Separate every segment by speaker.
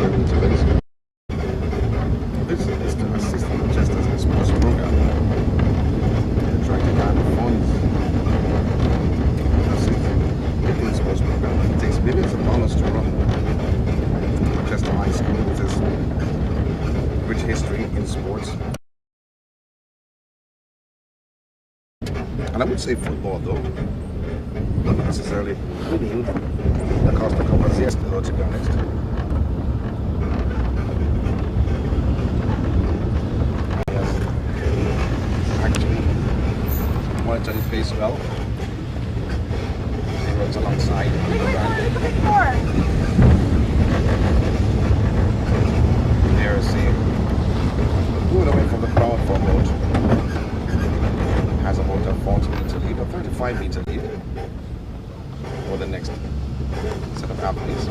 Speaker 1: 100-meter race. This is to assist Manchester's sports program. They're trying to garner funds to assist in the sports program. It takes millions of dollars to run Manchester High School with its rich history in sports. And I would say football though, not necessarily winning the Costa Cup as yesterday though, to be honest. Yes, actually monitored his pace well. He runs alongside. There's moving away from the crowd for a moment. Has about a 40-meter lead or 35-meter lead for the next set of athletes.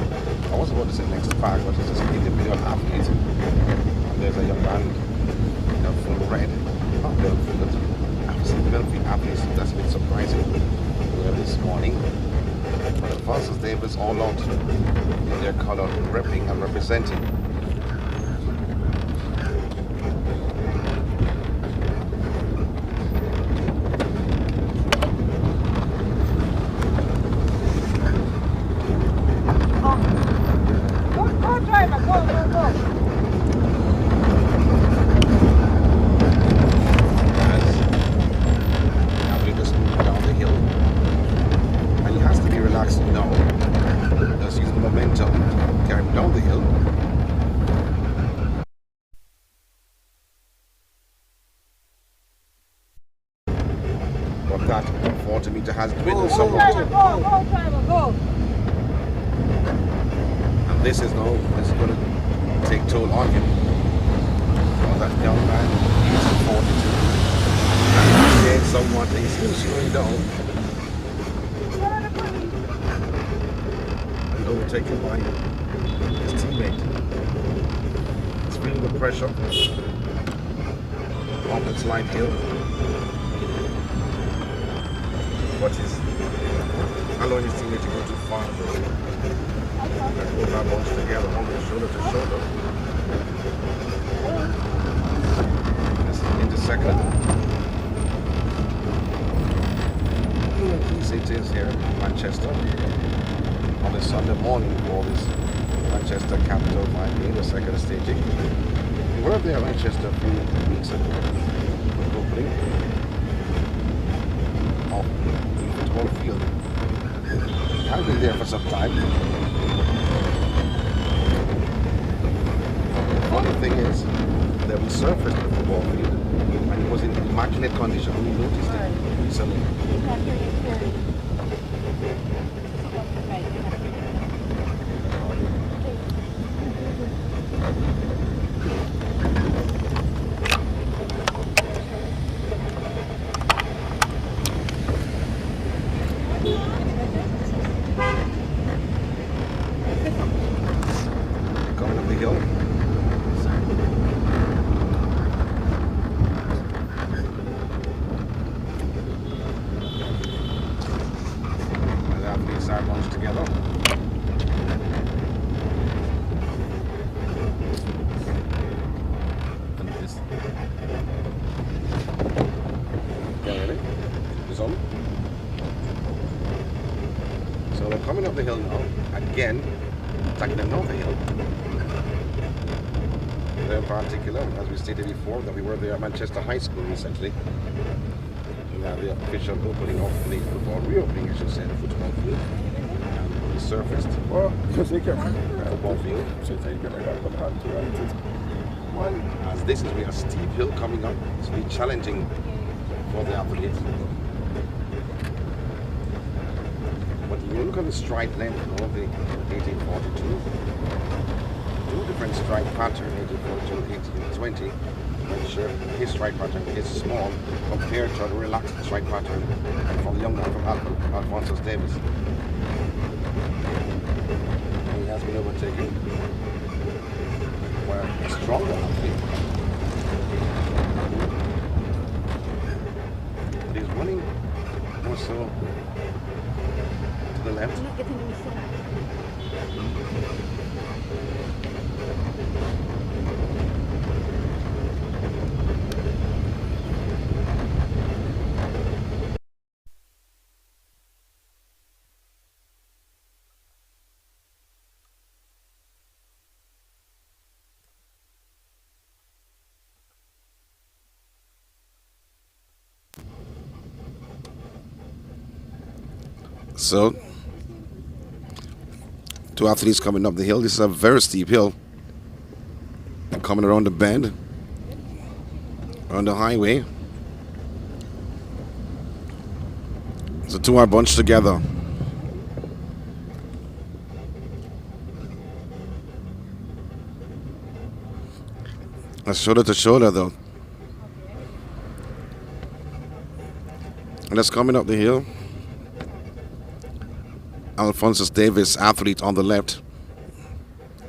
Speaker 1: I was about to say next pack, but it's just individual athletes. And there's a young man in a full red, not Belfield. I've seen Belfield athletes, that's been surprising this morning. But the Francis Davis all out in their color, repping and representing. That 40-meter has dwindled somewhat. And this is going to take toll on him. Well, that young man, he's at 42. And he's somewhat, he's still slowing down. And overtaken by his teammate. He's feeling the pressure off the slight hill. But he's allowing his teammate to go too far. Let's move our bones together, almost shoulder to shoulder. This into second. Easy it is here in Manchester on this Sunday morning for this Manchester Capital finally, the second staging. We were there in Manchester a few weeks ago, opening. Football field. I've been there for some time. The funny thing is that we surfaced the football field and it was in immaculate condition. We noticed it recently. Coming up the hill now, again, taking another hill. In particular, as we stated before, that we were there at Manchester High School recently. We had the official opening of the football, reopening, I should say, the football field. And we surfaced football field. As this is a steep hill coming up, it's really challenging for the athletes. But you look at the stride length of the 1842, two different stride pattern, 1842, 1820. I'm sure his stride pattern is small compared to the relaxed stride pattern from the young man from Alphonso Davis. He has been overtaken by a stronger athlete. He's running more so to the left. So, two athletes coming up the hill. This is a very steep hill. And coming around the bend, on the highway. So two are bunched together. That's shoulder to shoulder though. And that's coming up the hill. Alphonsus Davis, athlete on the left.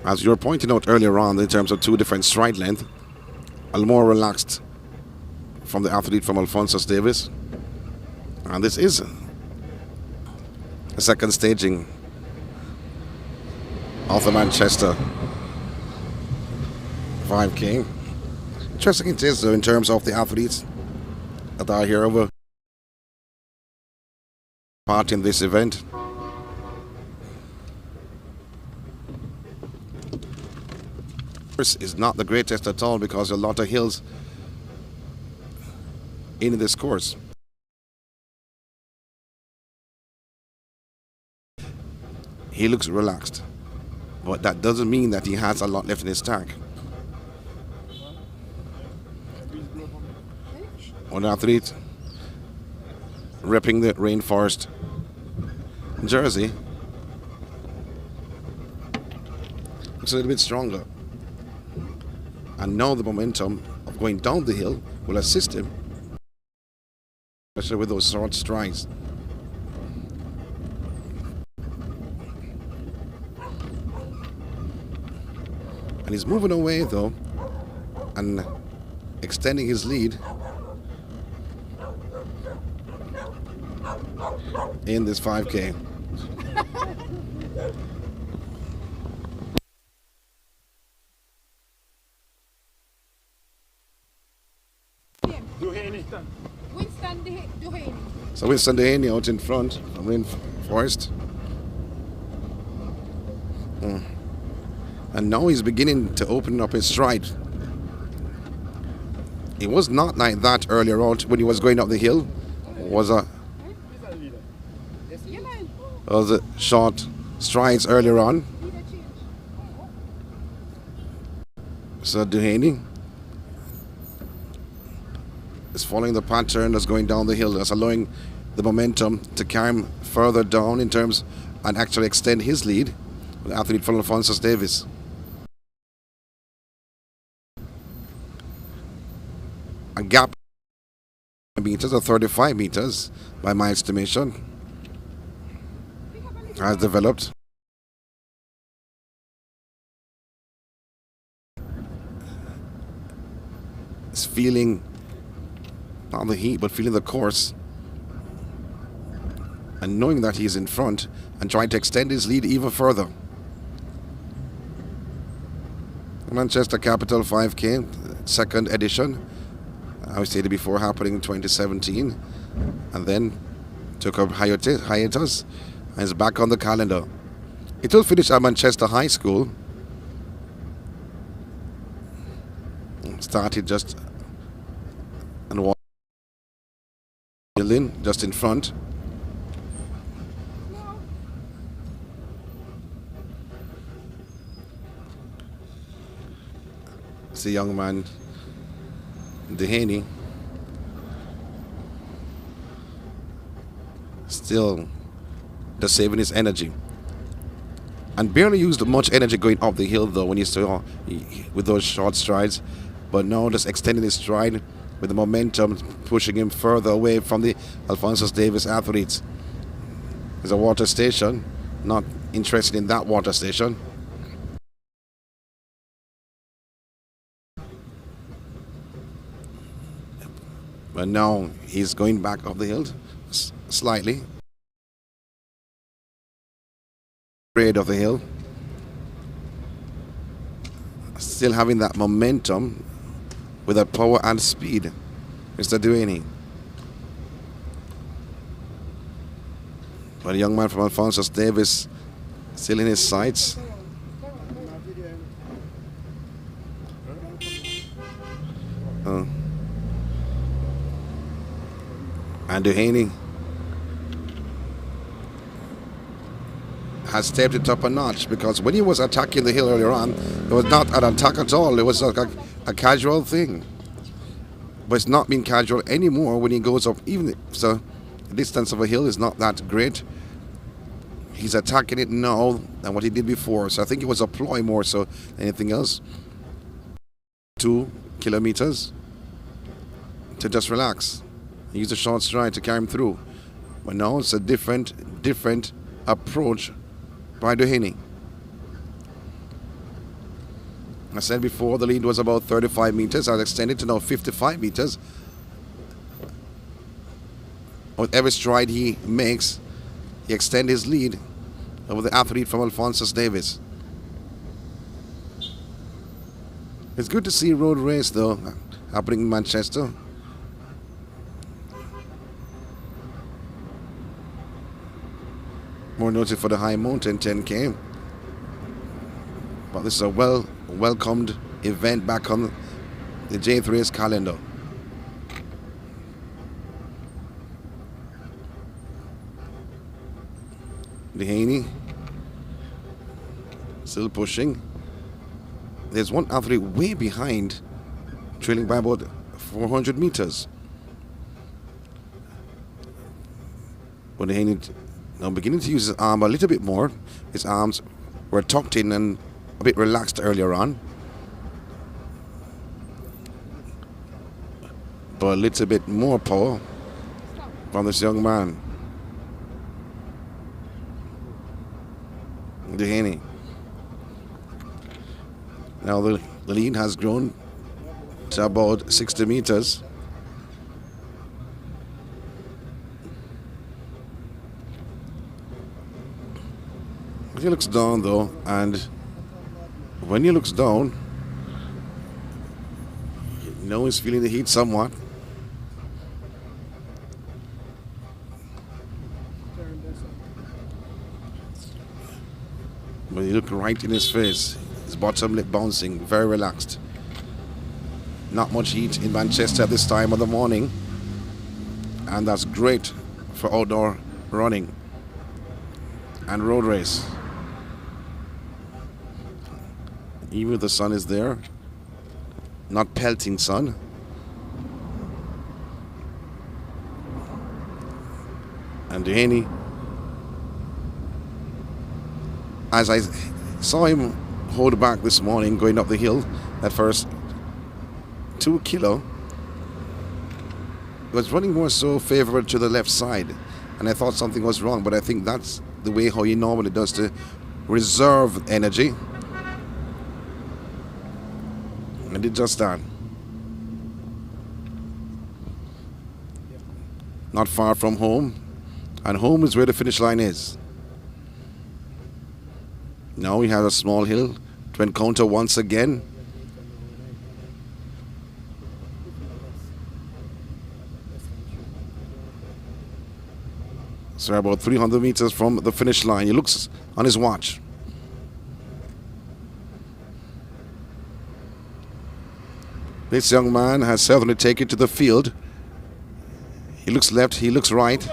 Speaker 1: As you were pointing out earlier on, in terms of two different stride length, a more relaxed from the athlete from Alphonsus Davis. And this is a second staging of the Manchester 5K. Interesting it is though in terms of the athletes that are here over part in this event. Is not the greatest at all because a lot of hills in this course. He looks relaxed, but that doesn't mean that he has a lot left in his tank. One athlete repping the rainforest jersey looks a little bit stronger. And now the momentum of going down the hill will assist him, especially with those short strides. And he's moving away though and extending his lead in this 5K. So Winston Dehaney out in front from Rainforest. And now he's beginning to open up his stride. It was not like that earlier out when he was going up the hill. It was a short strides earlier on. So Dehaney is following the pattern that's going down the hill. That's allowing the momentum to carry him further down in terms and actually extend his lead with athlete from Alphonsus Davis. A gap meters or 35 meters by my estimation has developed. It's feeling not the heat but feeling the course and knowing that he's in front and trying to extend his lead even further. The Manchester Capital 5K, second edition. I stated before, happening in 2017, and then took a hiatus and is back on the calendar. It will finish at Manchester High School. Started just and walked just in front. It's a young man, Dehaney, still just saving his energy and barely used much energy going up the hill though when he saw with those short strides, but now just extending his stride with the momentum pushing him further away from the Alphonsus Davis athletes. There's a water station, not interested in that water station. But now he's going back up the hill slightly. Grade of the hill. Still having that momentum with that power and speed. Mr. Dehaney. But a young man from Alphonsus Davis still in his sights. And Dehaney has stepped it up a notch, because when he was attacking the hill earlier on, it was not an attack at all. It was like a casual thing. But it's not been casual anymore when he goes up. Even so, the distance of a hill is not that great. He's attacking it now than what he did before. So I think it was a ploy more so than anything else. 2 kilometers to just relax. Use a short stride to carry him through. But now it's a different approach by Duhaney. I said before the lead was about 35 meters. I've extended to now 55 meters. With every stride he makes, he extends his lead over the athlete from Alphonsus Davis. It's good to see a road race though happening in Manchester. More noted for the High Mountain 10K. But this is a welcomed event back on the J3 race calendar. Duhaney still pushing. There's one athlete way behind, trailing by about 400 meters. But Duhaney now beginning to use his arm a little bit more. His arms were tucked in and a bit relaxed earlier on. But a little bit more power from this young man. Duhaney. Now the lead has grown to about 60 meters. He looks down though, and when he looks down, you know he's feeling the heat somewhat. But you look right in his face, his bottom lip bouncing, very relaxed. Not much heat in Manchester at this time of the morning, and that's great for outdoor running and road race. Even if the sun is there, not pelting sun. And Duhaney, as I saw him hold back this morning going up the hill, that first 2 kilo, was running more so favorable to the left side, and I thought something was wrong, but I think that's the way how he normally does to reserve energy. And did just that. Not far from home, and home is where the finish line is. Now we have a small hill to encounter once again. So about 300 meters from the finish line. He looks on his watch. This young man has certainly taken to the field. He looks left, he looks right.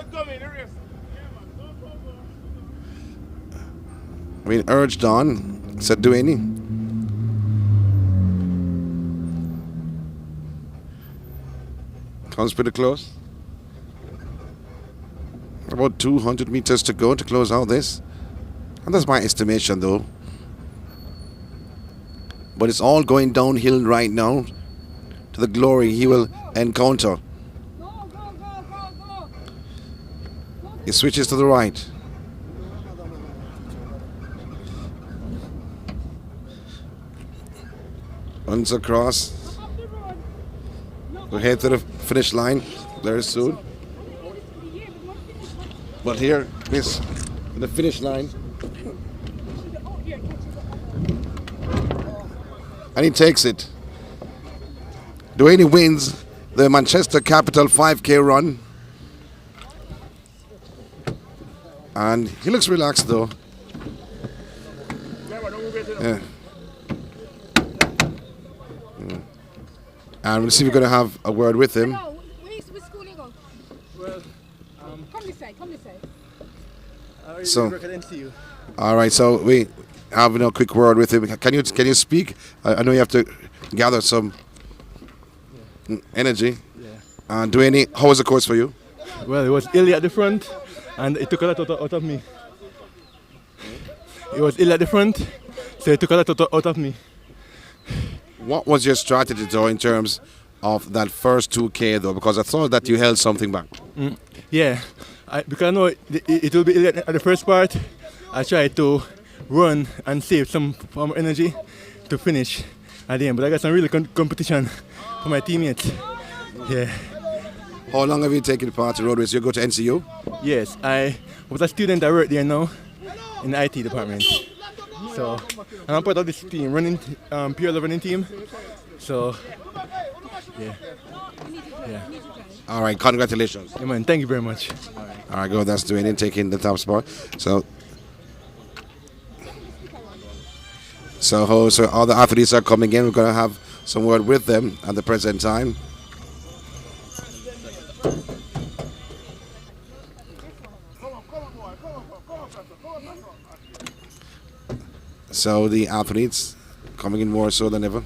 Speaker 1: I mean, urged on, said Duhaney. Comes pretty close. About 200 meters to go to close out this. And that's my estimation though. But it's all going downhill right now to the glory he will encounter. He switches to the right. Runs across. We'll head to the finish line very soon. But here is the finish line. And he takes it. Duhaney wins the Manchester Capital 5K run. And he looks relaxed though. Yeah. And we'll see if we're going to have a word with him.
Speaker 2: Well, come this side. So, all right. So we have a quick word with him. Can you speak? I know you have to gather some energy. And how was the course for you?
Speaker 3: Well, it was Ealey at the front, and it took a lot out of me. It was Ealey at the front, so it took a lot out of me.
Speaker 2: What was your strategy, though, in terms of that first 2K, though? Because I thought that you held something back.
Speaker 3: Yeah, because I know it will be Ealey at the first part. I tried to run and save some form of energy to finish at the end. But I got some really competition for my teammates. Yeah.
Speaker 2: How long have you taken part in road race? You go to NCU?
Speaker 3: Yes, I was a student. I work there now in the IT department. So, and I'm part of this team, pure running team. So, yeah.
Speaker 2: All right, congratulations.
Speaker 3: Yeah, man, thank you very much.
Speaker 2: All right, go. That's doing it, taking the top spot. So all the athletes are coming in. We're going to have some word with them at the present time. So the athletes coming in more so than ever.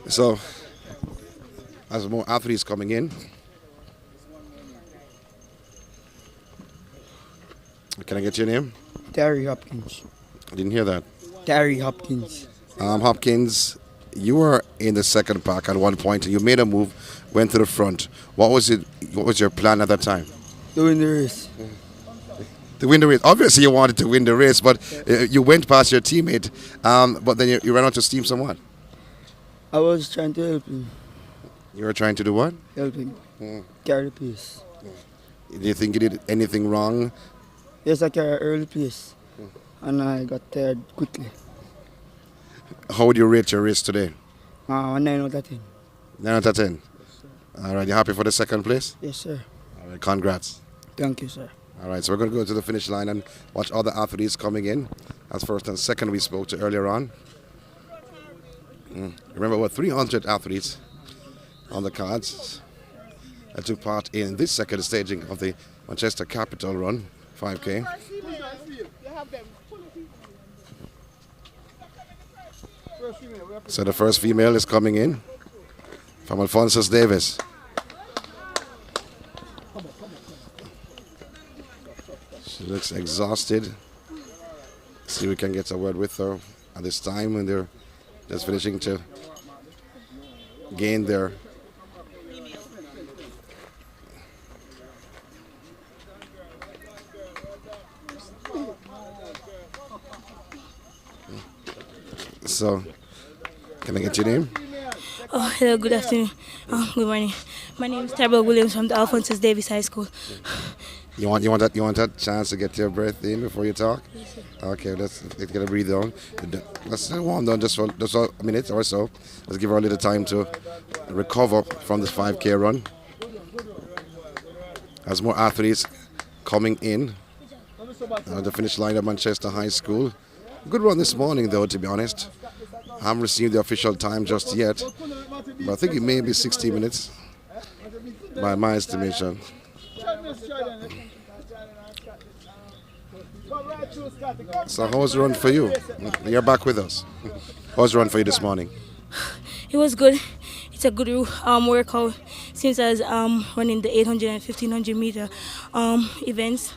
Speaker 2: So, as more athletes coming in, can I get your name?
Speaker 4: Terry Hopkins.
Speaker 2: I didn't hear that.
Speaker 4: Terry Hopkins.
Speaker 2: Hopkins, you were in the second pack at one point, and you made a move, went to the front. What was it? What was your plan at that time?
Speaker 4: To win the race.
Speaker 2: To win the race. Obviously, you wanted to win the race, but you went past your teammate. But then you ran out of steam somewhat.
Speaker 4: I was trying to help him.
Speaker 2: You were trying to do what?
Speaker 4: Help him. Carry the pace.
Speaker 2: Do you think you did anything wrong?
Speaker 4: Yes, I carried early pace. And I got tired quickly.
Speaker 2: How would you rate your race today?
Speaker 4: 9 out of 10.
Speaker 2: 9 out of 10. All right, you happy for the second place?
Speaker 4: Yes, sir.
Speaker 2: All right, congrats.
Speaker 4: Thank you, sir.
Speaker 2: All right, so we're going to go to the finish line and watch all the athletes coming in. As first and second we spoke to earlier on. Remember, about 300 athletes on the cards that took part in this second staging of the Manchester Capital Run 5K. So the first female is coming in from Alphonsus Davis. She looks exhausted. See if we can get a word with her at this time when they're just finishing to gain their So, can I get your name?
Speaker 5: Oh, hello, good afternoon. Good morning. My name is Tarbell Williams from the Alphonsus Davis High School.
Speaker 2: You want that chance to get your breath in before you talk?
Speaker 5: Yes, sir.
Speaker 2: Okay, let's get a breathe down. Let's warm down just for a minute or so. Let's give her a little time to recover from this 5K run. As more athletes coming in the finish line at Manchester High School. Good run this morning, though, to be honest. I haven't received the official time just yet, but I think it may be 60 minutes by my estimation. So how was the run for you? You're back with us. How was the run for you this morning?
Speaker 5: It was good. It's a good workout since I was running the 800 and 1500 meter events.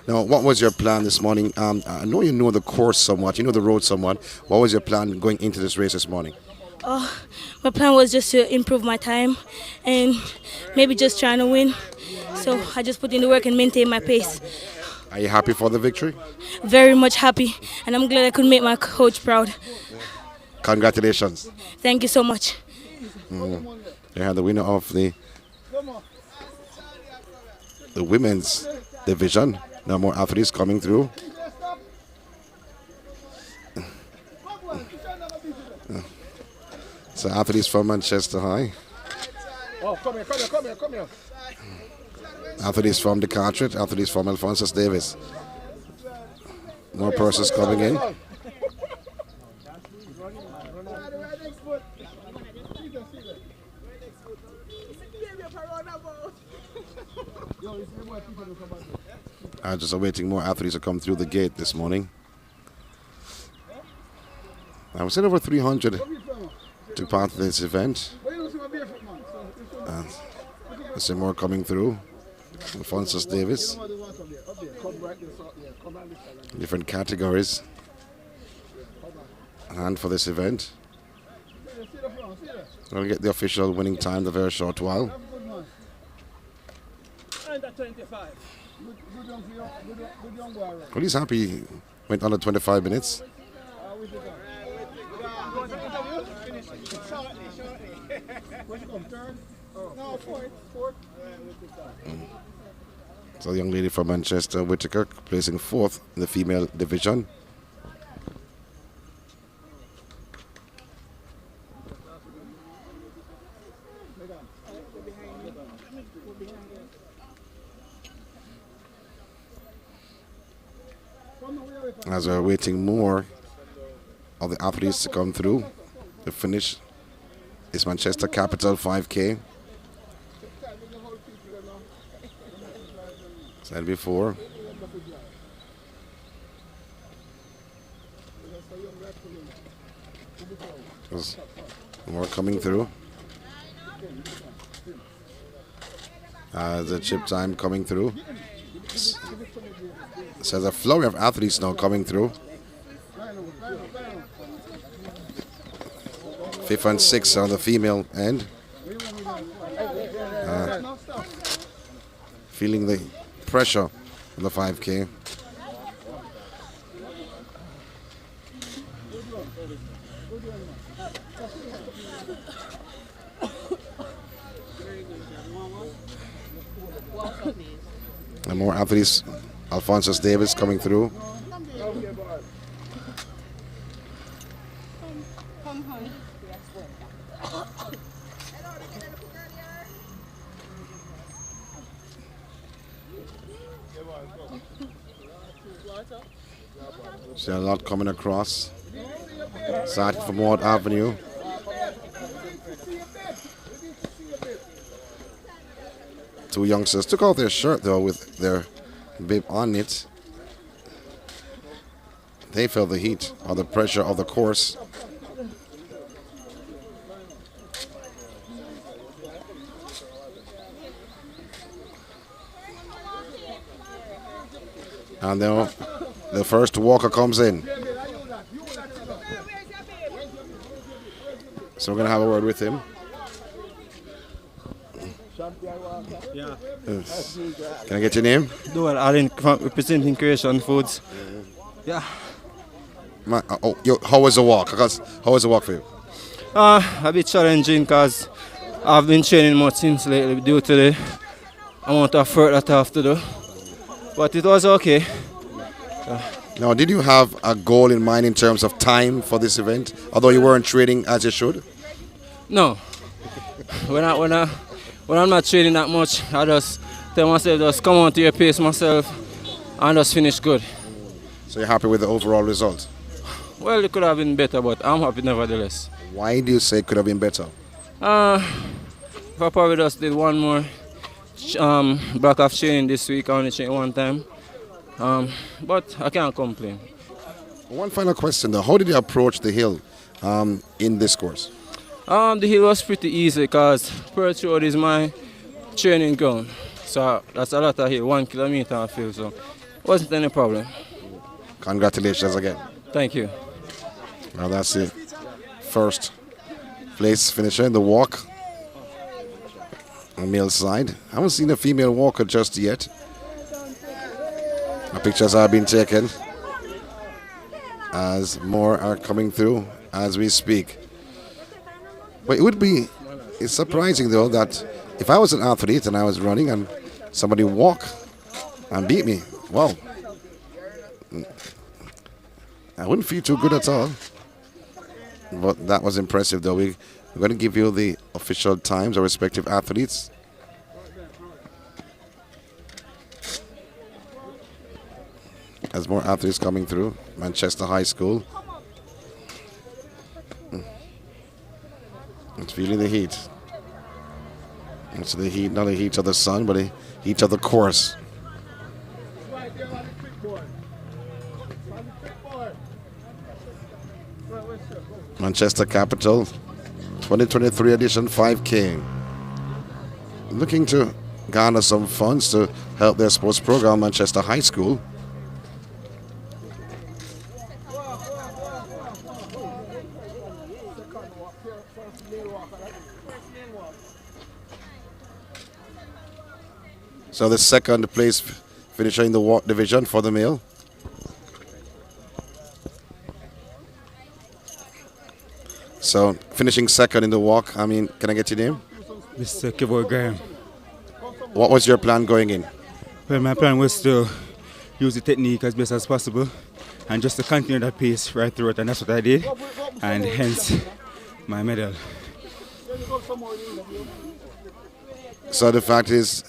Speaker 2: Now, what was your plan this morning? I know you know the course somewhat, you know the road somewhat. What was your plan going into this race this morning?
Speaker 5: My plan was just to improve my time and maybe just trying to win. So I just put in the work and maintain my pace.
Speaker 2: Are you happy for the victory?
Speaker 5: Very much happy, and I'm glad I could make my coach proud.
Speaker 2: Congratulations.
Speaker 5: Thank you so much.
Speaker 2: They have the winner of the women's division. Now more athletes coming through. So athletes from Manchester High.
Speaker 1: Oh, come here.
Speaker 2: Athletes from the Carteret, athletes from Alphonsus Davis. More persons coming in. I'm just awaiting more athletes to come through the gate this morning. I was in over 300 took part in this event. I see more coming through. Alphonsus Davis. Different categories. And for this event, we'll get the official winning time in a very short while. Well, he's happy he went under 25 minutes. So a young lady from Manchester, Whittaker, placing 4th in the female division. As we're waiting more of the athletes to come through, the finish is Manchester Capital 5K. Said before. There's more coming through. The chip time coming through. So there's a flurry of athletes now coming through. 5th and 6th on the female end. Feeling the pressure on the 5K. And more athletes. Alphonsus Davis coming through. See a lot coming across. Starting from Ward Avenue. Two youngsters took off their shirt though with their bib on it. They felt the heat or the pressure of the course. And now the first walker comes in. So we're going to have a word with him.
Speaker 6: Yeah.
Speaker 2: Can I get your name?
Speaker 6: Dual Allen representing Creation Foods. Yeah.
Speaker 2: How was the walk? How was the walk for you?
Speaker 6: A bit challenging because I've been training much since lately due to the amount of effort that I have to do. But it was okay.
Speaker 2: Now, did you have a goal in mind in terms of time for this event, although you weren't training as you should?
Speaker 6: No. When I'm not training that much, I just tell myself just come on to your pace myself and just finish good.
Speaker 2: So you're happy with the overall result?
Speaker 6: Well, it could have been better, but I'm happy nevertheless.
Speaker 2: Why do you say it could have been better?
Speaker 6: If I probably just did one more block of training this week, I only trained one time. But I can't complain.
Speaker 2: One final question though. How did you approach the hill in this course?
Speaker 6: The hill was pretty easy because Perch Road is my training ground. So that's a lot of hill, 1 kilometer I feel, so it wasn't any problem.
Speaker 2: Congratulations again.
Speaker 6: Thank you.
Speaker 2: Well, that's it. First place finisher in the walk on male side. I haven't seen a female walker just yet. The pictures are being taken as more are coming through as we speak. But it's surprising though that if I was an athlete and I was running and somebody walk and beat me, well, I wouldn't feel too good at all. But that was impressive though. We We're going to give you the official times of respective athletes. As more athletes coming through, Manchester High School. It's feeling the heat. It's the heat, not the heat of the sun, but the heat of the course. Manchester Capital 2023 edition 5K. Looking to garner some funds to help their sports program, Manchester High School. So the second place finisher in the walk division for the male. So finishing second in the walk, can I get your name?
Speaker 7: Mr. Kevor Graham.
Speaker 2: What was your plan going in?
Speaker 7: Well, my plan was to use the technique as best as possible and just to continue that pace right through it, and that's what I did, and hence my medal.
Speaker 2: So the fact is,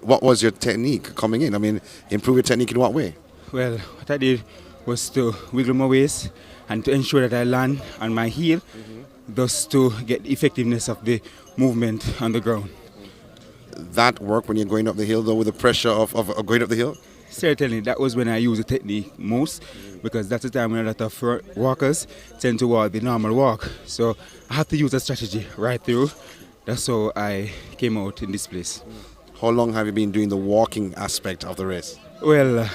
Speaker 2: what was your technique coming in? Improve your technique in what way?
Speaker 7: Well, what I did was to wiggle my waist and to ensure that I land on my heel, thus to get the effectiveness of the movement on the ground.
Speaker 2: That work when you're going up the hill, though, with the pressure of going up the hill?
Speaker 7: Certainly, that was when I used the technique most, because that's the time when a lot of walkers tend to walk the normal walk. So I had to use a strategy right through. That's how I came out in this place.
Speaker 2: How long have you been doing the walking aspect of the race?
Speaker 7: Well,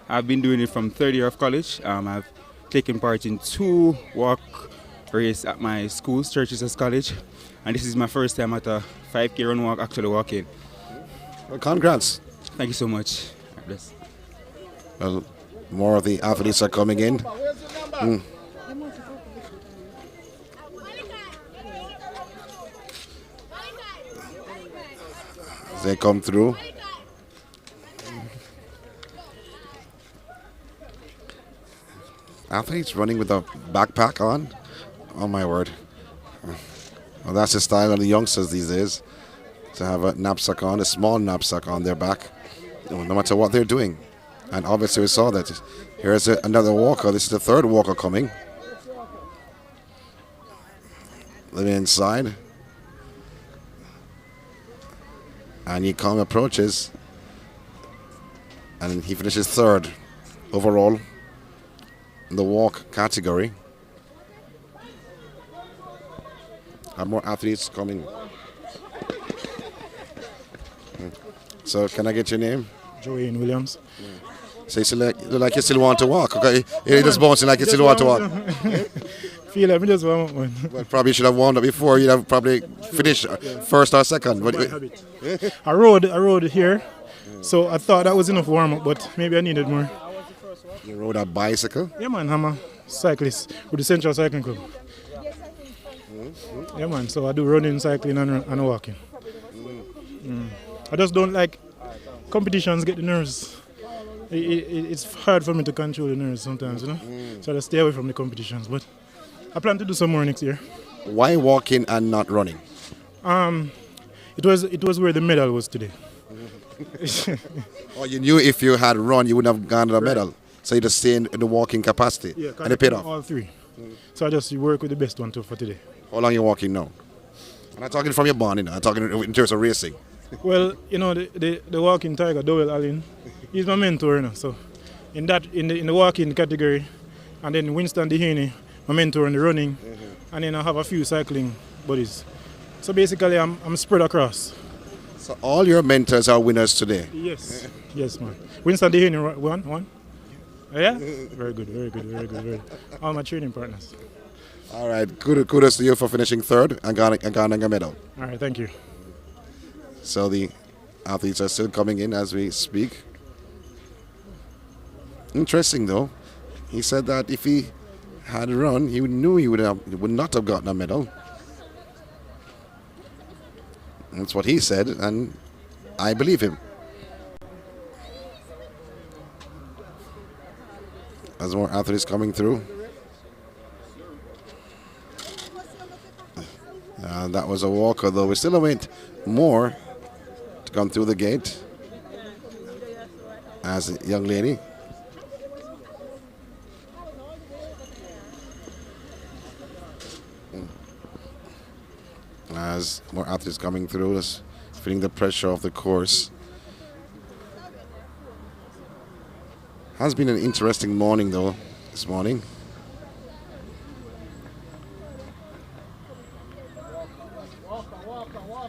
Speaker 7: I've been doing it from third year of college. I've taken part in 2 walk races at my school, Churches College, and this is my first time at a 5K run walk actually walking.
Speaker 2: Well, congrats.
Speaker 7: Thank you so much. God bless.
Speaker 2: Well, more of the athletes are coming in. As they come through. Athletes running with a backpack on? Oh my word. Well, that's the style of the youngsters these days, to have a knapsack on, a small knapsack on their back, no matter what they're doing. And obviously we saw that. Here's another walker. This is the third walker coming. Let me inside. And he approaches, and he finishes third overall in the walk category. Have more athletes coming. So can I get your name?
Speaker 8: Joanne Williams.
Speaker 2: So you look like you still want to walk. Okay, you're just bouncing like you still want to walk.
Speaker 8: Feel like me just want one.
Speaker 2: Well, probably should have warmed up before. You'd have probably finished first or second. But
Speaker 8: I rode here, so I thought that was enough warm up, but maybe I needed more.
Speaker 2: You rode a bicycle?
Speaker 8: Yeah, man, I'm a cyclist with the Central Cycling Club. Yeah, man, so I do running, cycling, and walking. I just don't like competitions, get the nerves. It's hard for me to control the nerves sometimes, you know? So I just stay away from the competitions, but I plan to do some more next year.
Speaker 2: Why walking and not running?
Speaker 8: It was where the medal was today.
Speaker 2: Oh, you knew if you had run, you wouldn't have garnered a medal. So you just stay in the walking capacity.
Speaker 8: Yeah,
Speaker 2: and it paid off.
Speaker 8: All 3. So I just work with the best one for today.
Speaker 2: How long are you walking now? I'm not talking from your bond, I'm talking in terms of racing.
Speaker 8: Well, the walking tiger, Dowell Allen, he's my mentor, So in the walking category, and then Winston Dehaney, my mentor in the running, and then I have a few cycling buddies. So basically, I'm spread across.
Speaker 2: So all your mentors are winners today?
Speaker 8: Yes, yes, man. Winston Dehaney won. Yeah? Very good. All my training partners.
Speaker 2: All right, kudos to you for finishing third and garnering a medal.
Speaker 8: All right, thank you.
Speaker 2: So the athletes are still coming in as we speak. Interesting though, he said that if he had run, he knew he would not have gotten a medal. That's what he said, and I believe him. As more athletes coming through. And that was a walker, though. We still await more to come through the gate. As a young lady. As more athletes coming through, just feeling the pressure of the course. Has been an interesting morning, though, this morning.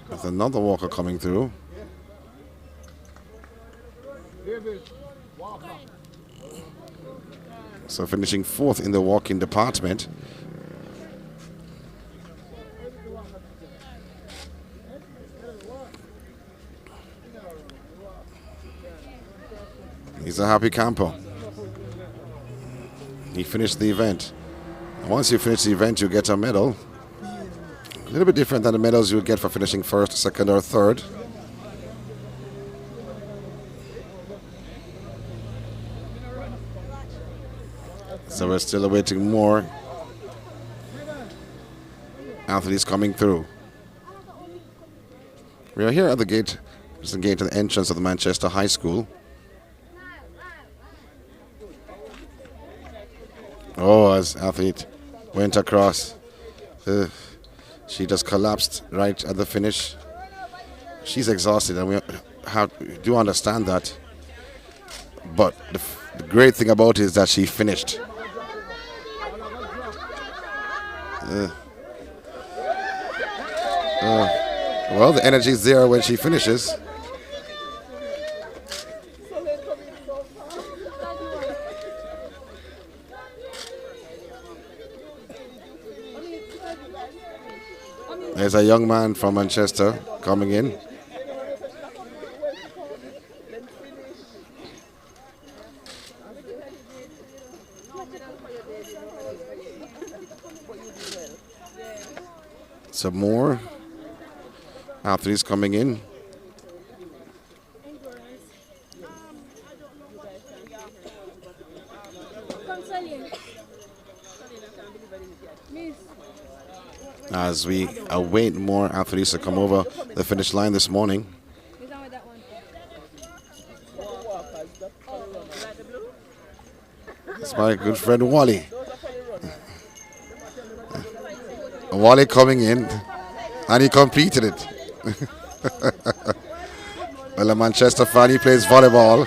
Speaker 2: With another walker coming through. So finishing 4th in the walking department. He's a happy camper. He finished the event. And once you finish the event, you get a medal. A little bit different than the medals you would get for finishing 1st, 2nd, or 3rd. So we're still awaiting more athletes coming through. We are here at the gate, just the gate to the entrance of the Manchester High School. Oh, as athlete went across, she just collapsed right at the finish. She's exhausted, and we do understand that. But the great thing about it is that she finished. Well, the energy is there when she finishes. There's a young man from Manchester coming in. Some more athletes coming in. As we await more athletes to come over the finish line this morning. It's my good friend Wally. Wally coming in, and he completed it. Well, a Manchester fan, he plays volleyball.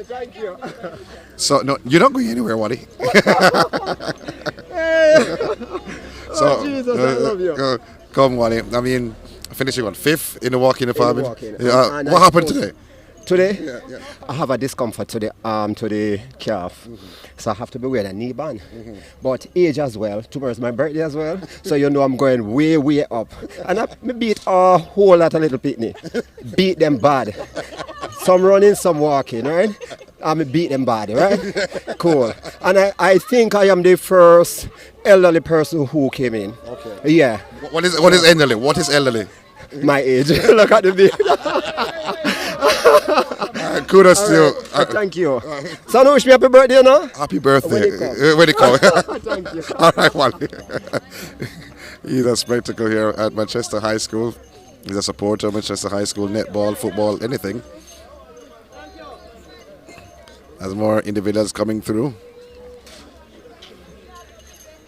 Speaker 9: Thank you.
Speaker 2: So, no, you're not going anywhere, Wally. So,
Speaker 9: Jesus, I love you.
Speaker 2: Come, Wally. I mean, finishing on 5th in the walking department.
Speaker 9: And
Speaker 2: what happened today?
Speaker 9: Today, I have a discomfort to the arm, to the calf. So I have to be wearing a knee band. But age as well. Tomorrow's my birthday as well. So you know I'm going way, way up. And I beat a whole lot of little pitney. Beat them bad. Some running, some walking, right? I'm beat them bad, right? Cool. And I think I am the first elderly person who came in.
Speaker 2: Okay.
Speaker 9: Yeah.
Speaker 2: What is elderly? What is elderly?
Speaker 9: My age. Look at the beard.
Speaker 2: Kudos to you.
Speaker 9: Thank you. So now wish me happy birthday, no?
Speaker 2: Happy birthday.
Speaker 9: When
Speaker 2: it come.
Speaker 9: Thank you.
Speaker 2: All right, Wally. He's a spectacle here at Manchester High School. He's a supporter of Manchester High School, netball, football, anything. As more individuals coming through.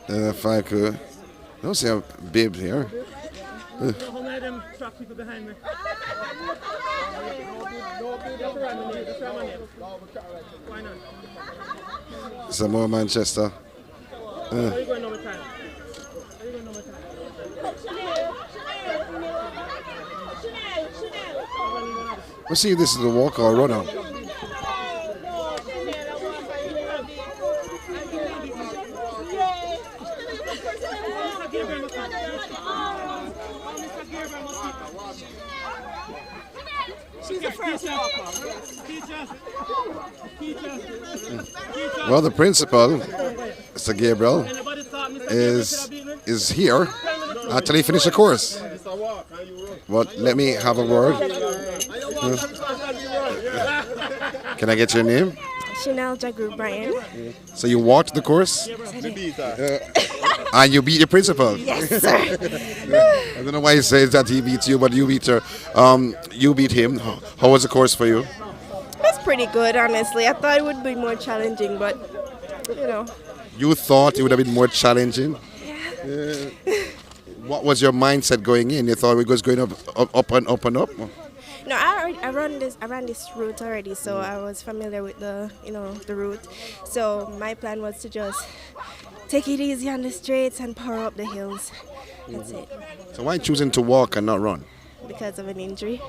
Speaker 2: If I could. I don't see a bib here. Some more Manchester. Let's see if this is a walk or a runner. Well, the principal, Mr. Gabriel, is here until he finishes the course. But let me have a word. Can I get your name?
Speaker 10: Chanel Jagru Brian.
Speaker 2: So you walked the course? And you beat the principal?
Speaker 10: Yes, sir.
Speaker 2: I don't know why he says that he beats you, but you beat her. You beat him. How was the course for you?
Speaker 10: That's pretty good, honestly. I thought it would be more challenging, but, you know.
Speaker 2: You thought it would have been more challenging? Yeah. What was your mindset going in? You thought it was going up and up and up?
Speaker 10: No, I ran this route already, so I was familiar with the route. So my plan was to just take it easy on the straights and power up the hills. That's it.
Speaker 2: So why choosing to walk and not run?
Speaker 10: Because of an injury.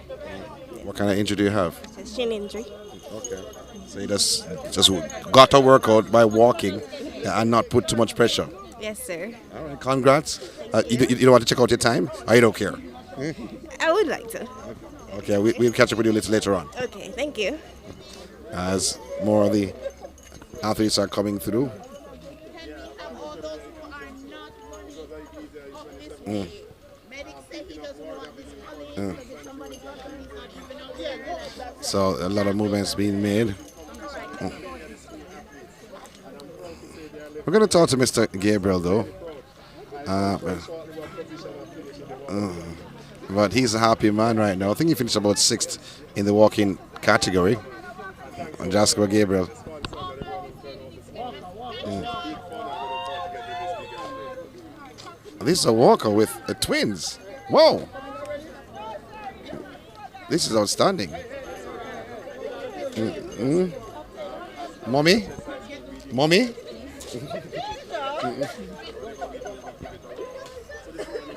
Speaker 2: What kind of injury do you have?
Speaker 10: It's a shin injury.
Speaker 2: Okay. So you just got to work out by walking and not put too much pressure.
Speaker 10: Yes, sir.
Speaker 2: All right, congrats. You don't want to check out your time? Or you don't care?
Speaker 10: I would like to.
Speaker 2: Okay, we'll catch up with you a little later on.
Speaker 10: Okay, thank you.
Speaker 2: As more of the athletes are coming through. So a lot of movements being made. We're going to talk to Mr. Gabriel though. But he's a happy man right now. I think he finished about 6th in the walking category. And Jasper Gabriel. This is a walker with the twins. Whoa! This is outstanding. Mommy? Mommy?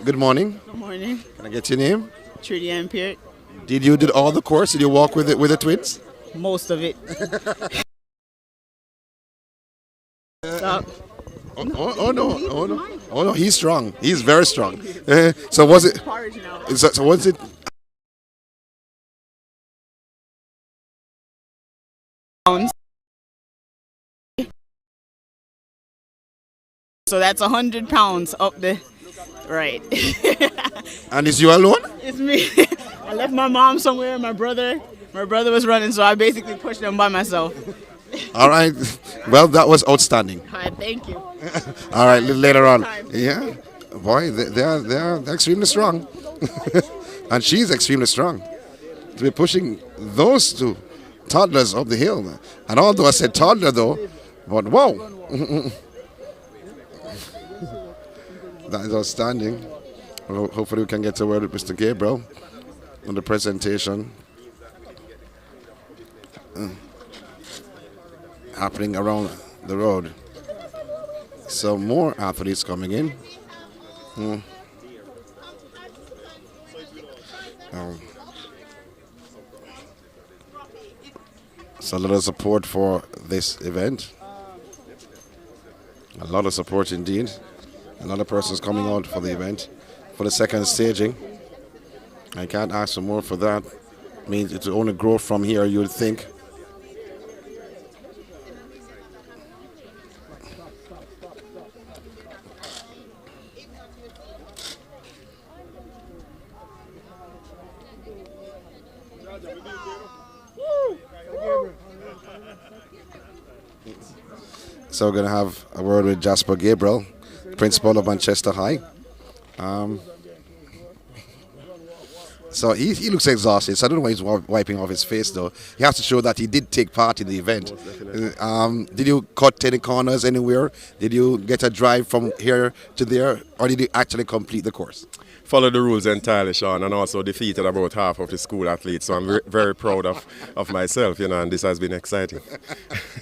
Speaker 2: Good morning.
Speaker 11: Good morning.
Speaker 2: Can I get your name?
Speaker 11: Trudy Ann Peart.
Speaker 2: Did you do all the course? Did you walk with the twins?
Speaker 11: Most of it.
Speaker 2: Oh no! He's strong. He's very strong. So was it? So was it?
Speaker 11: So that's 100 pounds up the right.
Speaker 2: And is you alone?
Speaker 11: It's me. I left my mom somewhere. My brother was running, so I basically pushed them by myself.
Speaker 2: All right. Well, that was outstanding.
Speaker 11: Hi, thank you.
Speaker 2: All right, later on. Yeah, boy, they're extremely strong, and she's extremely strong. To be pushing those two toddlers up the hill, and although I said toddler though, but whoa. That is outstanding. Well, hopefully we can get a word with Mr. Gabriel on the presentation happening around the road. So more athletes coming in. So a lot of support for this event. A lot of support indeed. A lot of persons coming out for the event, for the second staging. I can't ask for more for that. It means it will only grow from here, you would think. So we're going to have a word with Jasper Gabriel, principal of Manchester High. So he looks exhausted, so I don't know why he's wiping off his face though. He has to show that he did take part in the event. Did you cut any corners anywhere? Did you get a drive from here to there? Or did you actually complete the course?
Speaker 12: Follow the rules entirely, Sean, and also defeated about half of the school athletes. So I'm very proud of myself, and this has been exciting.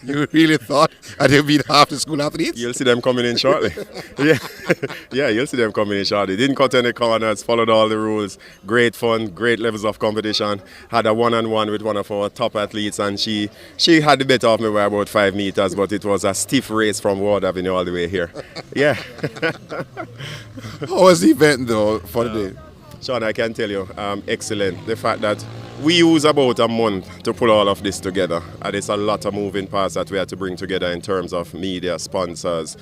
Speaker 2: You really thought that you'd beat half the school athletes?
Speaker 12: You'll see them coming in shortly. Yeah, you'll see them coming in shortly. Didn't cut any corners, followed all the rules. Great fun, great levels of competition. Had a one-on-one with one of our top athletes, and she had the better of me by about 5 meters, but it was a stiff race from Ward Avenue all the way here. Yeah.
Speaker 2: How was the event though for the day?
Speaker 12: Sean, I can tell you, excellent. The fact that We use about a month to pull all of this together, and it's a lot of moving parts that we had to bring together in terms of media, sponsors,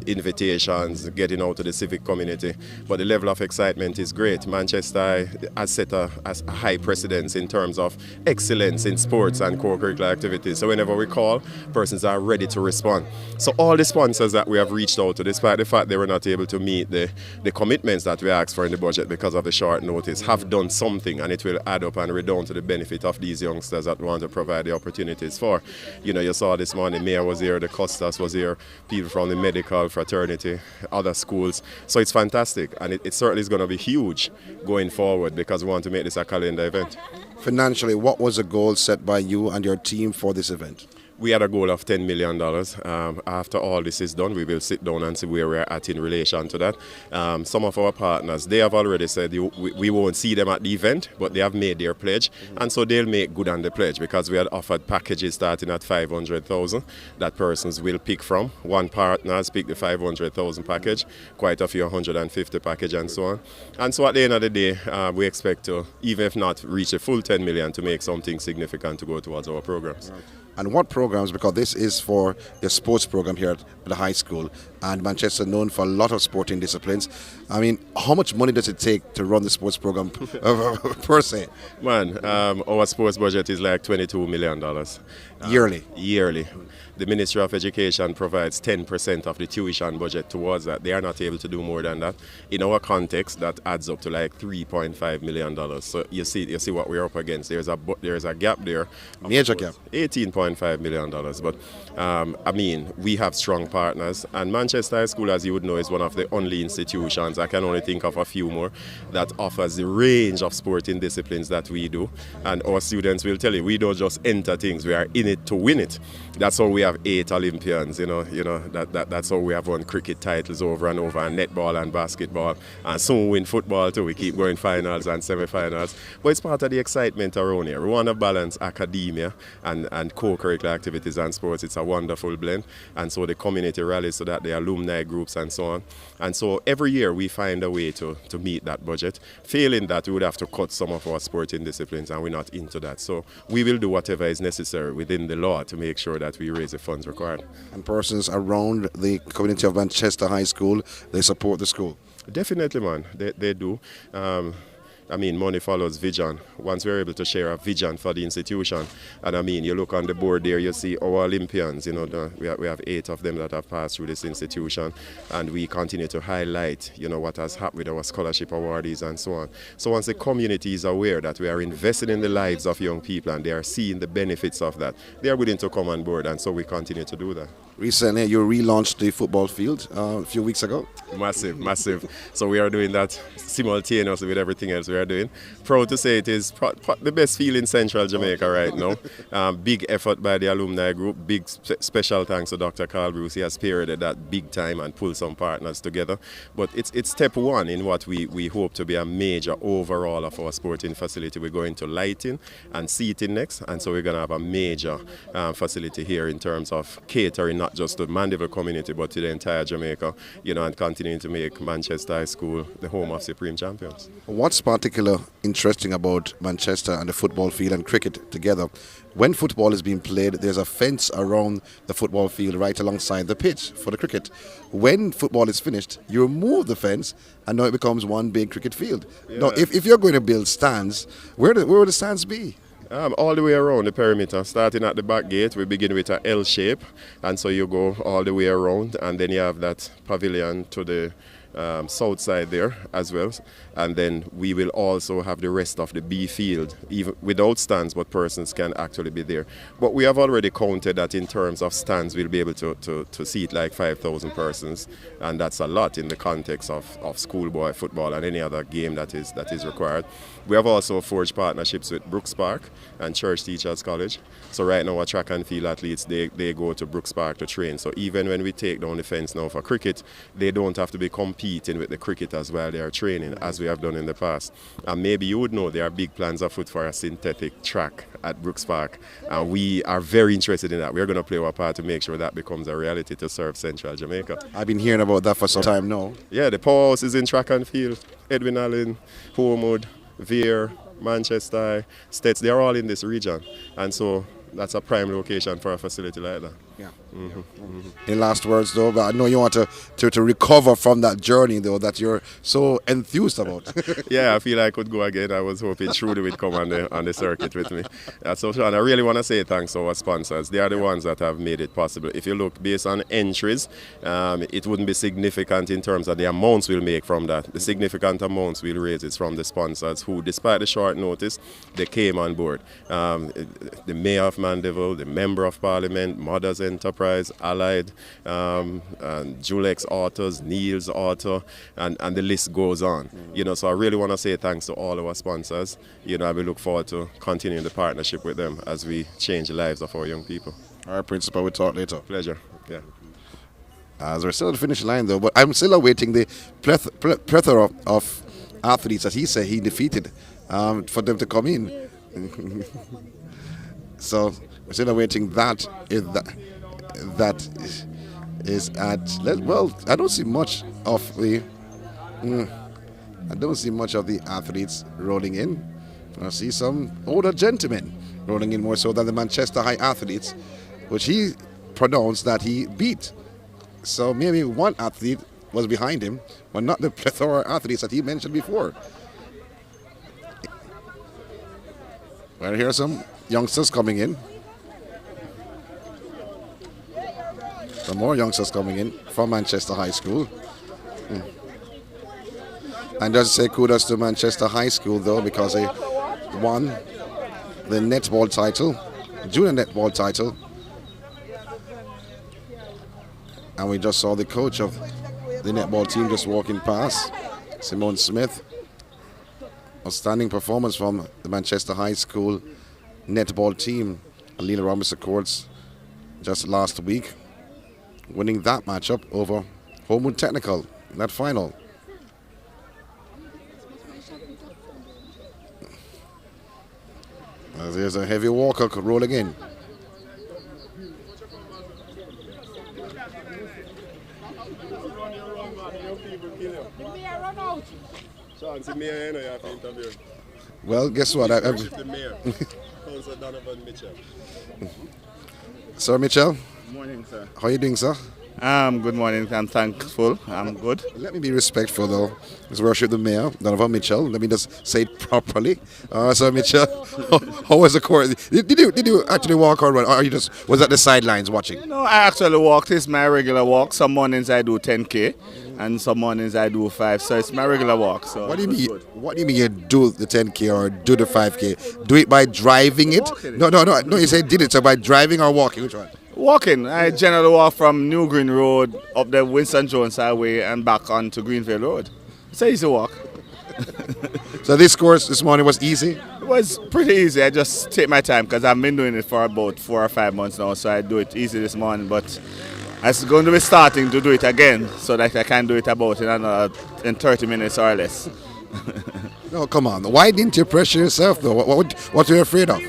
Speaker 12: invitations, getting out to the civic community. But the level of excitement is great. Manchester has set a high precedence in terms of excellence in sports and co-curricular activities. So whenever we call, persons are ready to respond. So all the sponsors that we have reached out to, despite the fact they were not able to meet the commitments that we asked for in the budget because of the short notice, have done something, and it will add up and redound to the benefit of these youngsters that we want to provide the opportunities for. You know, you saw this morning, Mayor was here, the Costas was here, people from the medical fraternity, other schools. So it's fantastic, and it certainly is going to be huge going forward because we want to make this a calendar event.
Speaker 2: Financially, what was the goal set by you and your team for this event?
Speaker 12: We had a goal of $10 million. After all this is done, we will sit down and see where we're at in relation to that. Some of our partners, they have already said we won't see them at the event, but they have made their pledge, and so they'll make good on the pledge because we had offered packages starting at $500,000 that persons will pick from. One partner has picked the $500,000 package, quite a few $150,000 package and so on. And so at the end of the day, we expect to, even if not reach a full $10 million, to make something significant to go towards our programs.
Speaker 2: Right. And what programs, because this is for the sports program here at the high school, and Manchester known for a lot of sporting disciplines. I mean, how much money does it take to run the sports program per se?
Speaker 12: Man, our sports budget is like $22 million.
Speaker 2: Yearly?
Speaker 12: Yearly. The Ministry of Education provides 10% of the tuition budget towards that. They are not able to do more than that. In our context, that adds up to like $3.5 million. So you see what we're up against. There's a gap there.
Speaker 2: Major gap.
Speaker 12: $18.5 million. But I mean, we have strong partners, and Manchester High School, as you would know, is one of the only institutions, I can only think of a few more, that offers the range of sporting disciplines that we do. And our students will tell you, we don't just enter things, we are in it to win it. That's how we have 8 Olympians, that's how we have won cricket titles over and over, and netball and basketball, and soon win football too. We keep going finals and semi-finals. But it's part of the excitement around here. We want to balance academia and co-curricular activities and sports. It's a wonderful blend. And so the community rallies so that the alumni groups and so on. And so every year we find a way to meet that budget. Failing that, we would have to cut some of our sporting disciplines, and we're not into that. So we will do whatever is necessary within the law to make sure that we raise the funds required.
Speaker 2: And persons around the community of Manchester High School, they support the school?
Speaker 12: Definitely, man. They do. I mean, money follows vision. Once we're able to share a vision for the institution, and I mean, you look on the board there, you see our Olympians, we have 8 of them that have passed through this institution, and we continue to highlight, what has happened with our scholarship awardees and so on. So once the community is aware that we are investing in the lives of young people and they are seeing the benefits of that, they are willing to come on board, and so we continue to do that.
Speaker 2: Recently, you relaunched the football field a few weeks ago.
Speaker 12: Massive. So we are doing that simultaneously with everything else we are doing. Proud to say it is the best field in Central Jamaica right now. Big effort by the alumni group. Big special thanks to Dr. Carl Bruce. He has spearheaded that big time and pulled some partners together. But it's step one in what we hope to be a major overall of our sporting facility. We're going to lighting and seating next, and so we're going to have a major facility here in terms of catering not just to the Mandeville community but to the entire Jamaica, and continuing to make Manchester High School the home of supreme champions.
Speaker 2: What's particular interesting about Manchester and the football field and cricket together? When football is being played, there's a fence around the football field right alongside the pitch for the cricket. When football is finished, you remove the fence and now it becomes one big cricket field. Yeah. Now, if you're going to build stands, where would the stands be?
Speaker 12: All the way around the perimeter, starting at the back gate, we begin with an L shape, and so you go all the way around, and then you have that pavilion to the south side there as well, and then we will also have the rest of the B field, even without stands, but persons can actually be there. But we have already counted that in terms of stands, we'll be able to seat like 5,000 persons, and that's a lot in the context of schoolboy football and any other game that is required. We have also forged partnerships with Brooks Park and Church Teachers College. So right now our track and field athletes, they go to Brooks Park to train. So even when we take down the fence now for cricket, they don't have to be competing with the cricketers while they are training, as we have done in the past. And maybe you would know there are big plans afoot for a synthetic track at Brooks Park. And we are very interested in that. We're going to play our part to make sure that becomes a reality to serve Central Jamaica.
Speaker 2: I've been hearing about that for some time now.
Speaker 12: Yeah, the powerhouse is in track and field. Edwin Allen, Homewood, Veer, Manchester, States, they're all in this region. And so that's a prime location for a facility like that.
Speaker 2: Yeah. In last words, though, but I know you want to recover from that journey, though, that you're so enthused about.
Speaker 12: Yeah, I feel I could go again. I was hoping Trudy would come on the circuit with me. So, Sean, I really want to say thanks to our sponsors. They are the ones that have made it possible. If you look based on entries, it wouldn't be significant in terms of the amounts we'll make from that. The significant amounts we'll raise is from the sponsors who, despite the short notice, they came on board. The Mayor of Mandeville, the Member of Parliament, Mothers Enterprise, Allied, and Julex Autos, Neil's Auto, and the list goes on. So I really want to say thanks to all our sponsors. I will look forward to continuing the partnership with them as we change the lives of our young people.
Speaker 2: All right, Principal, we'll talk later.
Speaker 12: Pleasure. Yeah.
Speaker 2: As we're still at the finish line, though, but I'm still awaiting the plethora of athletes that he said he defeated for them to come in. So we're still awaiting that. That is at, well, I don't see much of the athletes rolling in. I see some older gentlemen rolling in more so than the Manchester High athletes, which he pronounced that he beat. So maybe one athlete was behind him, but not the plethora of athletes that he mentioned before. Well, here are some youngsters coming in. Some more youngsters coming in from Manchester High School. And just say kudos to Manchester High School, though, because they won the netball title, junior netball title. And we just saw the coach of the netball team just walking past, Simone Smith. Outstanding performance from the Manchester High School netball team. Alina Robinson Courts just last week, winning that matchup over Homewood Technical in that final. There's a heavy walker rolling in. Well, guess what? Sir Mitchell.
Speaker 13: Good morning, sir.
Speaker 2: How are you doing, sir?
Speaker 13: Good morning. I'm thankful. I'm good.
Speaker 2: Let me be respectful, though. Let's worship the Mayor, Donovan Mitchell. Let me just say it properly. Sir Mitchell, how was the court? Did you actually walk or are you just was at the sidelines watching?
Speaker 13: No, I actually walked. It's my regular walk. Some mornings I do 10K, and some mornings I do 5. So it's my regular walk. So
Speaker 2: what do you mean? What do you mean you do the 10K or do the 5K? Do it by driving it?
Speaker 13: Walking.
Speaker 2: No. You said did it. So by driving or walking? Which one?
Speaker 13: Walking. I generally walk from New Green Road up the Winston Jones Highway and back onto Greenville Road. It's an easy walk.
Speaker 2: So this course this morning was easy?
Speaker 13: It was pretty easy. I just take my time because I've been doing it for about 4 or 5 months now. So I do it easy this morning. But I'm going to be starting to do it again so that I can do it about in 30 minutes or less.
Speaker 2: No, come on. Why didn't you pressure yourself, though? What are you afraid of?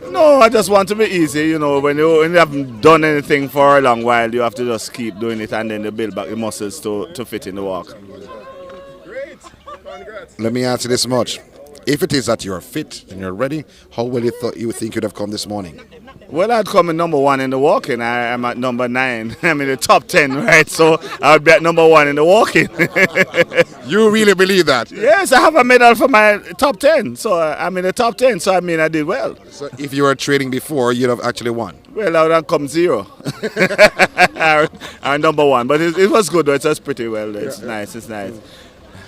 Speaker 13: No, I just want to be easy. When you haven't done anything for a long while, you have to just keep doing it and then you build back the muscles to fit in the walk.
Speaker 2: Let me ask you this much. If it is that you're fit and you're ready, how well you think you'd have come this morning?
Speaker 13: Well, I'd come in number 1 in the walking. I'm at number 9. I'm in the top 10, right? So I would be at number 1 in the walking.
Speaker 2: You really believe that?
Speaker 13: Yes, I have a medal for my top 10. So I'm in the top 10, so I mean I did well.
Speaker 2: So if you were training before, you'd have actually won?
Speaker 13: Well, I would have come 0. I'm number 1, but it was good though. It was pretty well. It's nice.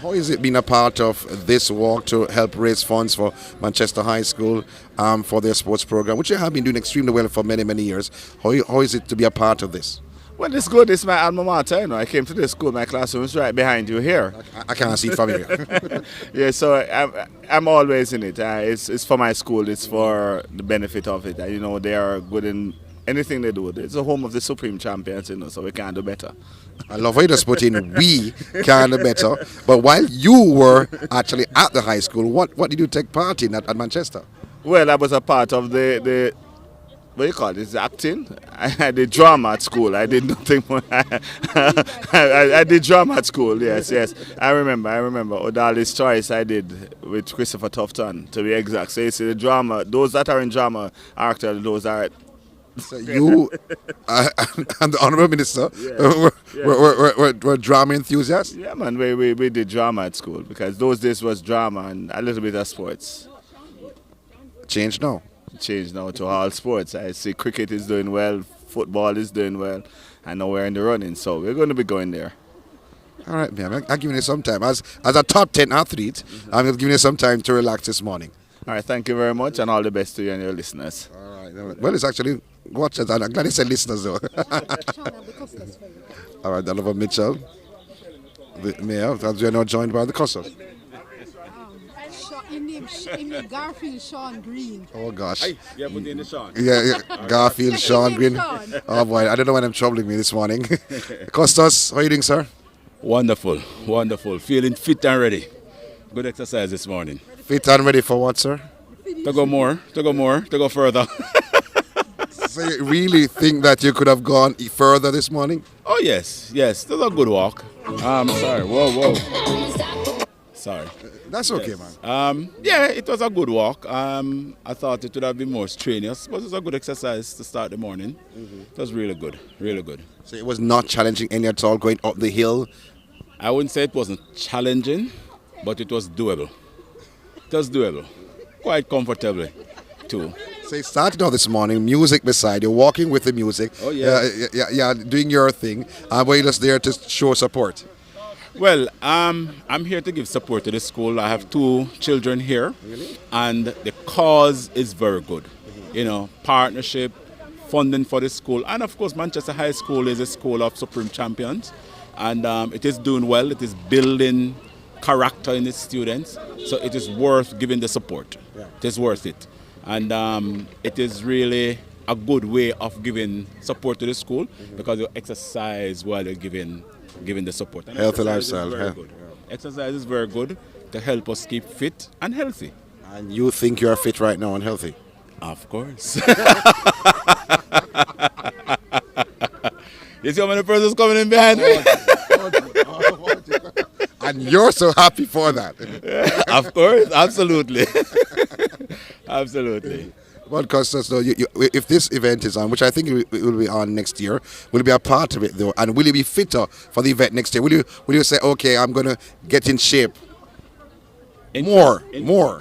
Speaker 2: How is it being a part of this walk to help raise funds for Manchester High School for their sports program, which you have been doing extremely well for many, many years? How is it to be a part of this?
Speaker 13: Well, it's good. It's my alma mater. I came to this school. My classroom is right behind you here.
Speaker 2: I can't see it from here.
Speaker 13: Yeah, so I'm always in it. It's for my school. It's for the benefit of it. They are good in anything they do. It's the home of the supreme champions, so we can't do better.
Speaker 2: I love how you just put in we can do better. But while you were actually at the high school, what did you take part in at Manchester?
Speaker 13: Well, I was a part of the what do you call it? It's acting. I did drama at school. I did nothing more. I did drama at school. Yes. I remember. Odali's Choice I did with Christopher Tufton, to be exact. So you see the drama. Those that are in drama are actually those are.
Speaker 2: So you and the Honourable Minister were drama enthusiasts?
Speaker 13: Yeah, man, we did drama at school because those days was drama and a little bit of sports.
Speaker 2: Changed now?
Speaker 13: Changed now to all sports. I see cricket is doing well, football is doing well, and now we're in the running, so we're going to be going there.
Speaker 2: All right, man, I'm giving you some time. As a top 10 athlete, I'm giving you some time to relax this morning.
Speaker 13: All right, thank you very much, and all the best to you and your listeners.
Speaker 2: All right. Well, it's actually watchers, and I'm glad you said listeners, though. All right, Dalilah Mitchell, the mayor, as we are now joined by the customers.
Speaker 14: In Garfield Sean Green.
Speaker 2: Oh gosh.
Speaker 15: Yeah, put in the Sean.
Speaker 2: Yeah, Garfield, Sean Green. Oh boy, I don't know why I'm troubling me this morning. Costas, how are you doing, sir?
Speaker 15: Wonderful. Feeling fit and ready. Good exercise this morning.
Speaker 2: Fit and ready for what, sir?
Speaker 15: To go further.
Speaker 2: So you really think that you could have gone further this morning?
Speaker 15: Oh yes. It was a good walk. Sorry. Whoa. Sorry.
Speaker 2: That's okay, man.
Speaker 15: Yeah, it was a good walk. I thought it would have been more strenuous, but it was a good exercise to start the morning. It was really good.
Speaker 2: So it was not challenging any at all going up the hill?
Speaker 15: I wouldn't say it wasn't challenging, but it was doable. Quite comfortably, too.
Speaker 2: So you started out this morning, music beside you, walking with the music.
Speaker 15: Oh, yeah.
Speaker 2: Yeah, doing your thing. Were you just there to show support?
Speaker 15: Well, I'm here to give support to the school. I have 2 children here, and the cause is very good. Partnership, funding for the school, and of course Manchester High School is a school of supreme champions, and it is doing well. It is building character in its students, so it is worth giving the support. It is worth it, and it is really a good way of giving support to the school because you exercise while you're giving the support. And
Speaker 2: healthy lifestyle.
Speaker 15: Good. Exercise is very good to help us keep fit and healthy.
Speaker 2: And you think you are fit right now and healthy?
Speaker 15: Of course. You see how many persons coming in behind me?
Speaker 2: And you're so happy for that.
Speaker 15: Of course, absolutely. Absolutely.
Speaker 2: Well, Costas, though, if this event is on, which I think it will be on next year, will you be a part of it, though? And will you be fitter for the event next year? Will you say, okay, I'm going to get in shape? More.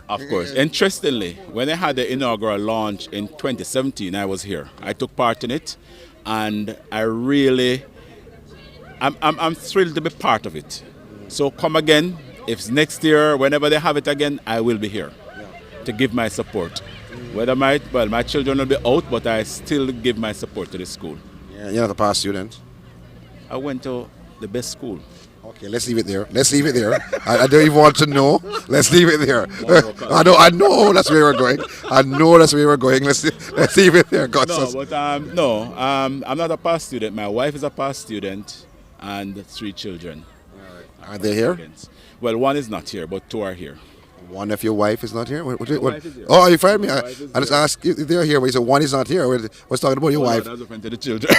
Speaker 15: Of course. Interestingly, when I had the inaugural launch in 2017, I was here. I took part in it, and I'm thrilled to be part of it. So come again. If it's next year, whenever they have it again, I will be here to give my support. Whether my children will be out, but I still give my support to the school.
Speaker 2: Yeah, you're not a past student.
Speaker 15: I went to the best school.
Speaker 2: Okay, let's leave it there. I don't even want to know. Let's leave it there. I know that's where we're going. Let's leave it there.
Speaker 15: I'm not a past student. My wife is a past student and 3 children.
Speaker 2: Are they here?
Speaker 15: Well, 1 is not here, but 2 are here.
Speaker 2: One of your wife is not here?
Speaker 15: Wife is here.
Speaker 2: Oh, you fired me. I just asked if they're here. But you said 1 is not here. I was talking about your wife.
Speaker 15: No, that's a friend to the children.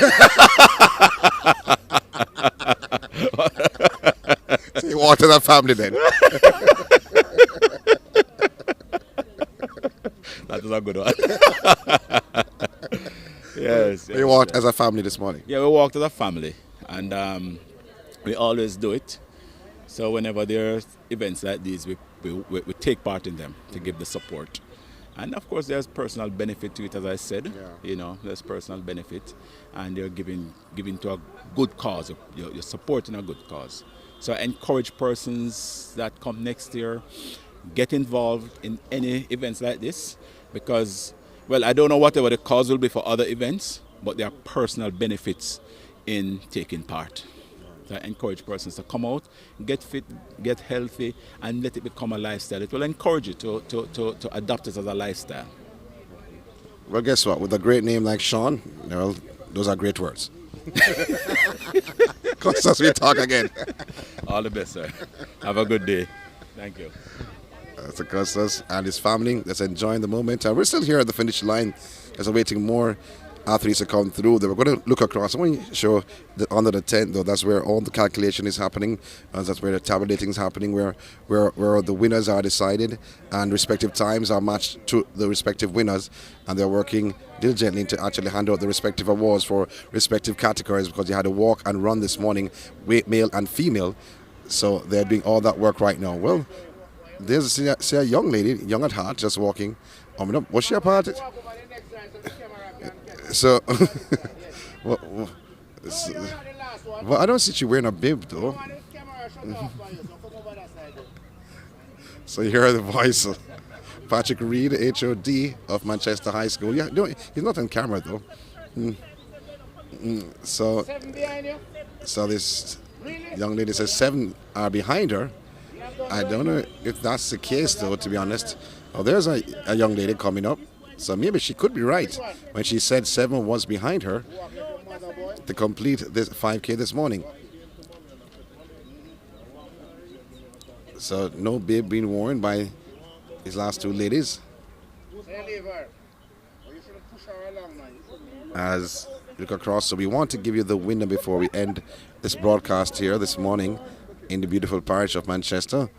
Speaker 2: So you walked to that family then?
Speaker 15: That was a good one. Yes.
Speaker 2: You walked as a family this morning?
Speaker 15: Yeah, we walked as a family. And we always do it. So whenever there are events like these, we take part in them to give the support. And of course there's personal benefit to it, as I said. There's personal benefit, and you're giving to a good cause. You're supporting a good cause. So I encourage persons that come next year, get involved in any events like this, because, well, I don't know whatever the cause will be for other events, but there are personal benefits in taking part. So I encourage persons to come out, get fit, get healthy, and let it become a lifestyle. It will encourage you to adopt it as a lifestyle.
Speaker 2: Well, guess what? With a great name like Sean, well, those are great words. Costas, we talk again.
Speaker 15: All the best, sir. Have a good day. Thank you.
Speaker 2: That's Costas and his family that's enjoying the moment. We're still here at the finish line As we're waiting more athletes to come through, they were going to look across. I want to show the under the tent, though. That's where all the calculation is happening. That's where the tabulating is happening, where the winners are decided and respective times are matched to the respective winners, and they're working diligently to actually hand out the respective awards for respective categories, because they had to walk and run this morning, male and female. So they're doing all that work right now. Well, there's a young lady, young at heart, just walking. Was she a part? So, well, I don't see you wearing a bib, though. So you hear the voice of Patrick Reed, HOD of Manchester High School. Yeah, no, he's not on camera, though. So this young lady says 7 are behind her. I don't know if that's the case, though, to be honest. Oh, there's a young lady coming up. So maybe she could be right when she said 7 was behind her to complete this 5K this morning. So no bib being worn by these last 2 ladies. As we look across, so we want to give you the winner before we end this broadcast here this morning in the beautiful parish of Manchester.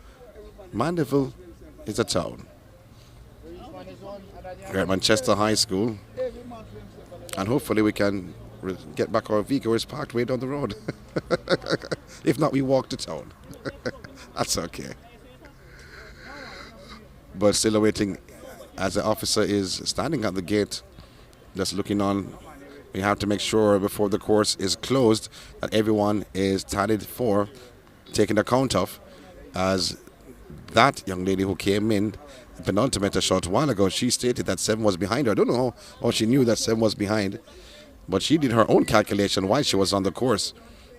Speaker 2: Mandeville is a town. We're at Manchester High School, and hopefully we can get back our vehicle is parked way down the road. If not, we walk to town. That's okay. But still awaiting, as the officer is standing at the gate, just looking on. We have to make sure before the course is closed that everyone is tallied for, taken account of, as that young lady who came in the penultimate a short while ago, she stated that 7 was behind her. I don't know how she knew that 7 was behind, but she did her own calculation while she was on the course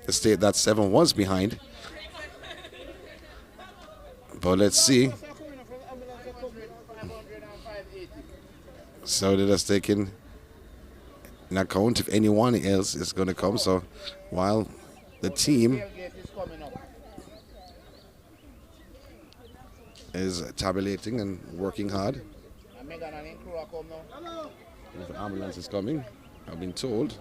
Speaker 2: to state that 7 was behind. But let's see. So they're just taking in account if anyone else is going to come. So while the team is tabulating and working hard. The ambulance is coming, I've been told.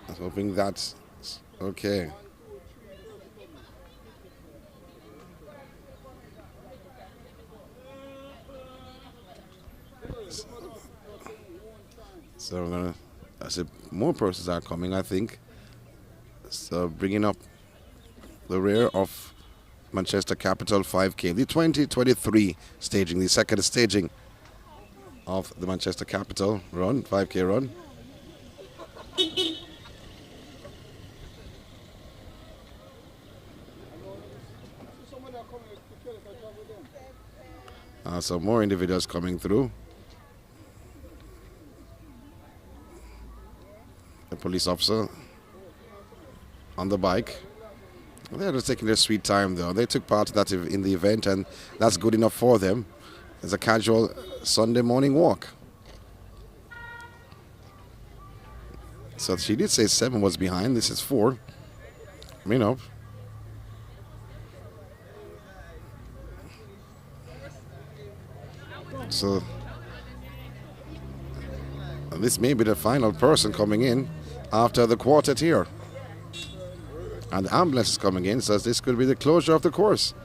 Speaker 2: I'm hoping that's okay. So we're gonna, I said more persons are coming, I think. So bringing up the rear of Manchester Capital 5K, the 2023 staging, the second staging of the Manchester Capital run, 5K run. So more individuals coming through. The police officer on the bike. They're just taking their sweet time, though. They took part of that in the event, and that's good enough for them. It's a casual Sunday morning walk. So she did say 7 was behind. This is 4. Coming up. So this may be the final person coming in after the quartet here. And the ambulance is coming in, so this could be the closure of the course.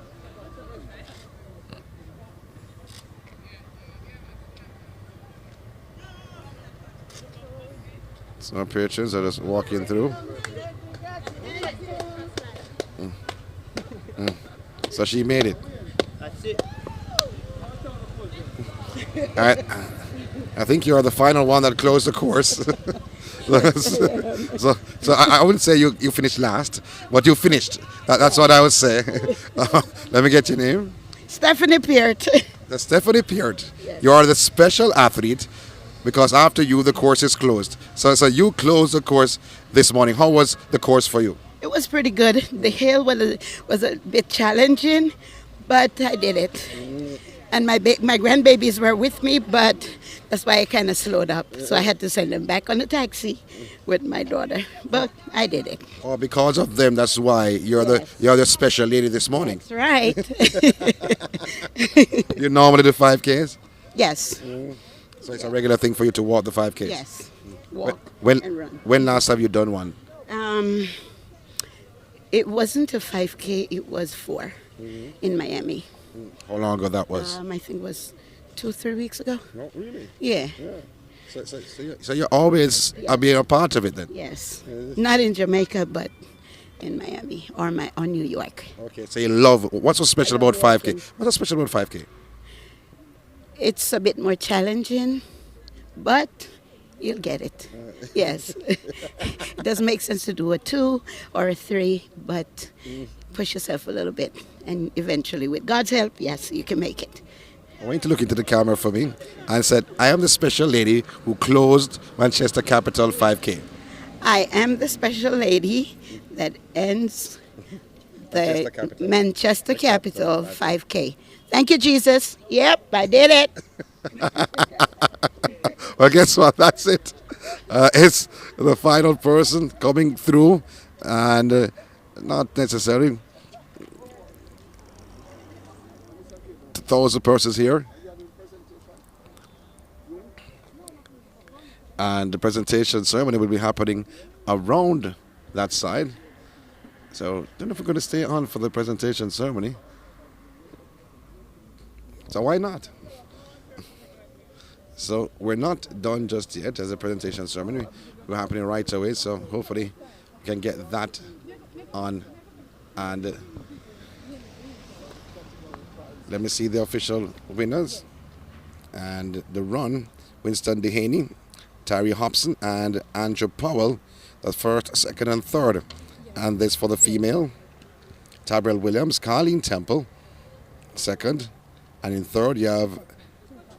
Speaker 2: Some patrons are just walking through. So she made it.
Speaker 11: That's it.
Speaker 2: I think you are the final one that closed the course. so I wouldn't say you finished last, but you finished. That's what I would say. Let me get your name.
Speaker 14: Stephanie Peart.
Speaker 2: Stephanie Peart.
Speaker 14: Yes.
Speaker 2: You are the special athlete because after you, the course is closed. So you closed the course this morning. How was the course for you?
Speaker 14: It was pretty good. The hill was a bit challenging, but I did it.
Speaker 16: And my grandbabies were with me, but that's why I kind of slowed up. So I had to send them back on the taxi with my daughter. But I did it.
Speaker 2: Oh, because of them, that's why you're the special lady this morning.
Speaker 16: That's right.
Speaker 2: You normally do 5Ks?
Speaker 16: Yes.
Speaker 2: So it's a regular thing for you to walk the 5Ks?
Speaker 16: Yes. Walk and run.
Speaker 2: When last have you done one?
Speaker 16: It wasn't a 5K, it was 4 in Miami.
Speaker 2: How long ago that was?
Speaker 16: I think it was 2-3 weeks ago.
Speaker 2: Oh, really?
Speaker 16: Yeah.
Speaker 2: So you're always being a part of it then?
Speaker 16: Yes. Not in Jamaica, but in Miami or New York.
Speaker 2: Okay, so you love, what's so special about 5K? What's so special about 5K?
Speaker 16: It's a bit more challenging, but you'll get it. Yes. It doesn't make sense to do a 2 or a 3, but push yourself a little bit. And eventually, with God's help, yes, you can make it.
Speaker 2: I want you to look into the camera for me and said, I am the special lady who closed Manchester Capital 5K.
Speaker 16: I am the special lady that ends the Manchester Capital 5K. Thank you, Jesus. Yep, I did it.
Speaker 2: Well, guess what? That's it. It's the final person coming through, and not necessarily 1,000 persons here. And the presentation ceremony will be happening around that side. So, I don't know if we're going to stay on for the presentation ceremony. So why not? So we're not done just yet as a presentation ceremony. We're happening right away, so hopefully we can get that on. And let me see the official winners. And the run, Winston Dehaney, Terry Hobson, and Andrew Powell, the first, second, and third. And this for the female, Tabrel Williams, Carleen Temple, second. And in third, you have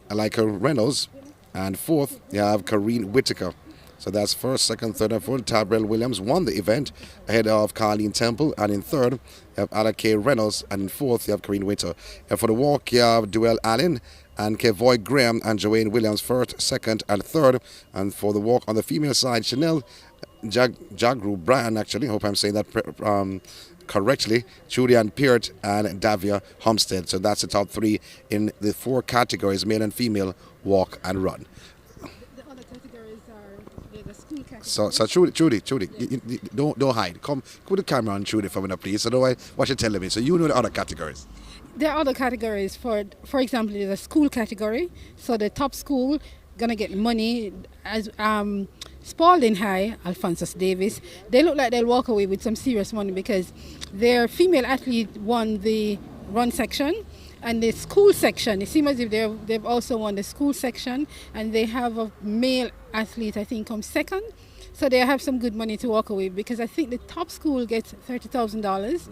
Speaker 2: Alika Reynolds. And fourth, you have Kareen Whitaker. So that's first, second, third, and fourth. Tabrel Williams won the event ahead of Carleen Temple. And in third, you have Alika Reynolds. And in fourth, you have Kareen Whitaker. And for the walk, you have Duell Allen and Kevoy Graham and Joanne Williams first, second, and third. And for the walk on the female side, Chanel Jagru Bryan, actually, hope I'm saying that correctly, Julian Peart and Davia Homestead. So that's the top 3 in the 4 categories, male and female, walk and run.
Speaker 14: The other categories are the school categories.
Speaker 2: So Trudy, you don't hide. Come put the camera on Trudy for me, please. So what you're telling me. So you know the other categories.
Speaker 14: There are other categories. For example, there's a school category. So the top school gonna get money as Spalding High, Alphonsus Davis. They look like they'll walk away with some serious money because their female athlete won the run section and the school section. It seems as if they've also won the school section, and they have a male athlete, I think, come second. So they have some good money to walk away because I think the top school gets $30,000.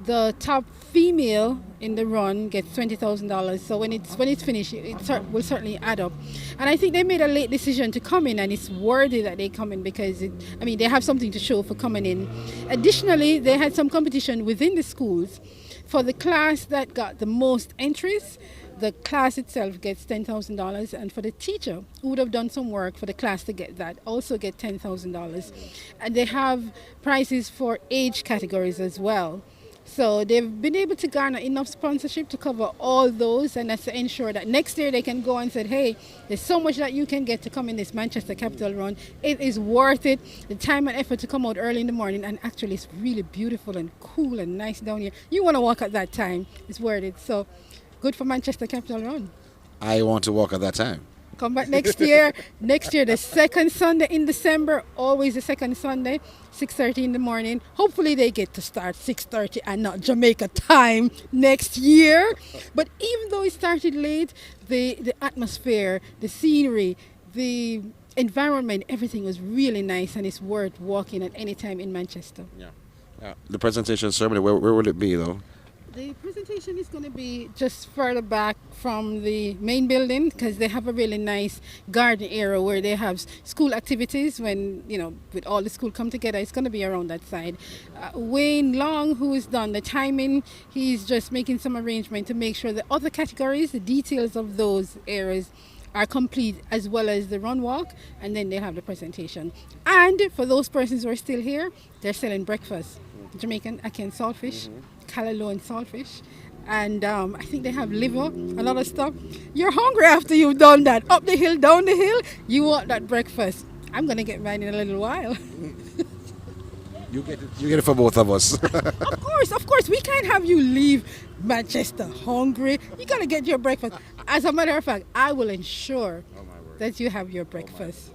Speaker 14: The top female in the run gets $20,000. So when it's finished, it will certainly add up. And I think they made a late decision to come in, and it's worthy that they come in because they have something to show for coming in. Additionally, they had some competition within the schools. For the class that got the most entries, the class itself gets $10,000, and for the teacher who would have done some work for the class to get that also get $10,000. And they have prizes for age categories as well. So they've been able to garner enough sponsorship to cover all those, and that's to ensure that next year they can go and say, hey, there's so much that you can get to come in this Manchester Capital Run. It is worth it, the time and effort to come out early in the morning, and actually it's really beautiful and cool and nice down here. You want to walk at that time, it's worth it. So good for Manchester Capital Run.
Speaker 2: I want to walk at that time.
Speaker 14: Come back next year. Next year, the second Sunday in December, always the second Sunday, 6:30 in the morning. Hopefully they get to start 6:30 and not Jamaica time next year. But even though it started late, the atmosphere, the scenery, the environment, everything was really nice, and it's worth walking at any time in Manchester.
Speaker 2: Yeah. The presentation ceremony, where will it be though?
Speaker 14: The presentation is going to be just further back from the main building because they have a really nice garden area where they have school activities when, with all the school come together. It's going to be around that side. Wayne Long, who has done the timing, he's just making some arrangement to make sure the other categories, the details of those areas are complete, as well as the run walk, and then they'll have the presentation. And for those persons who are still here, they're selling breakfast. Jamaican ackee saltfish, callaloo and saltfish, and I think they have liver, a lot of stuff. You're hungry after you've done that. Up the hill, down the hill, you want that breakfast. I'm going to get mine in a little while.
Speaker 2: You get it for both of us.
Speaker 14: Of course, we can't have you leave Manchester hungry. You got to get your breakfast. As a matter of fact, I will ensure that you have your breakfast.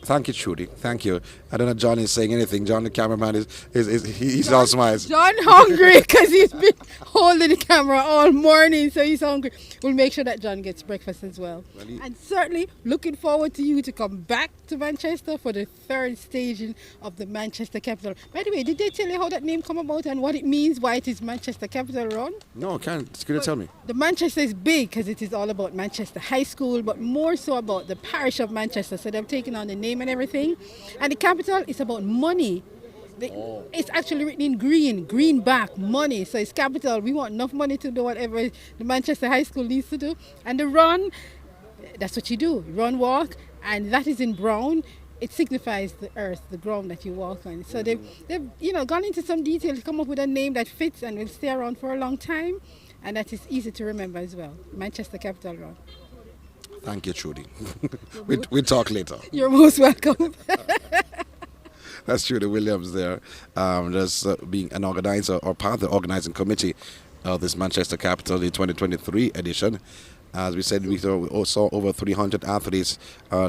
Speaker 2: Thank you, Trudy. Thank you. I don't know if John is saying anything. John, the cameraman, he's all smiles.
Speaker 14: John hungry because he's been holding the camera all morning, so he's hungry. We'll make sure that John gets breakfast as well. And certainly looking forward to you to come back to Manchester for the third staging of the Manchester Capital. By the way, did they tell you how that name come about and what it means, why it is Manchester Capital Run?
Speaker 2: No, can't. Could you tell me?
Speaker 14: The Manchester is big because it is all about Manchester High School, but more so about the parish of Manchester. So they've taken on the name and everything. And the capital is about money. It's actually written in green back, money. So it's capital. We want enough money to do whatever the Manchester High School needs to do. And the run, that's what you do. Run, walk, and that is in brown. It signifies the earth, the ground that you walk on. So they've gone into some detail to come up with a name that fits and will stay around for a long time. And that is easy to remember as well. Manchester Capital Run.
Speaker 2: Thank you, Trudy. we'll talk later.
Speaker 14: You're most welcome.
Speaker 2: That's Trudy Williams there, just being an organizer or part of the organizing committee of this Manchester Capital, the 2023 edition. As we said, we saw over 300 athletes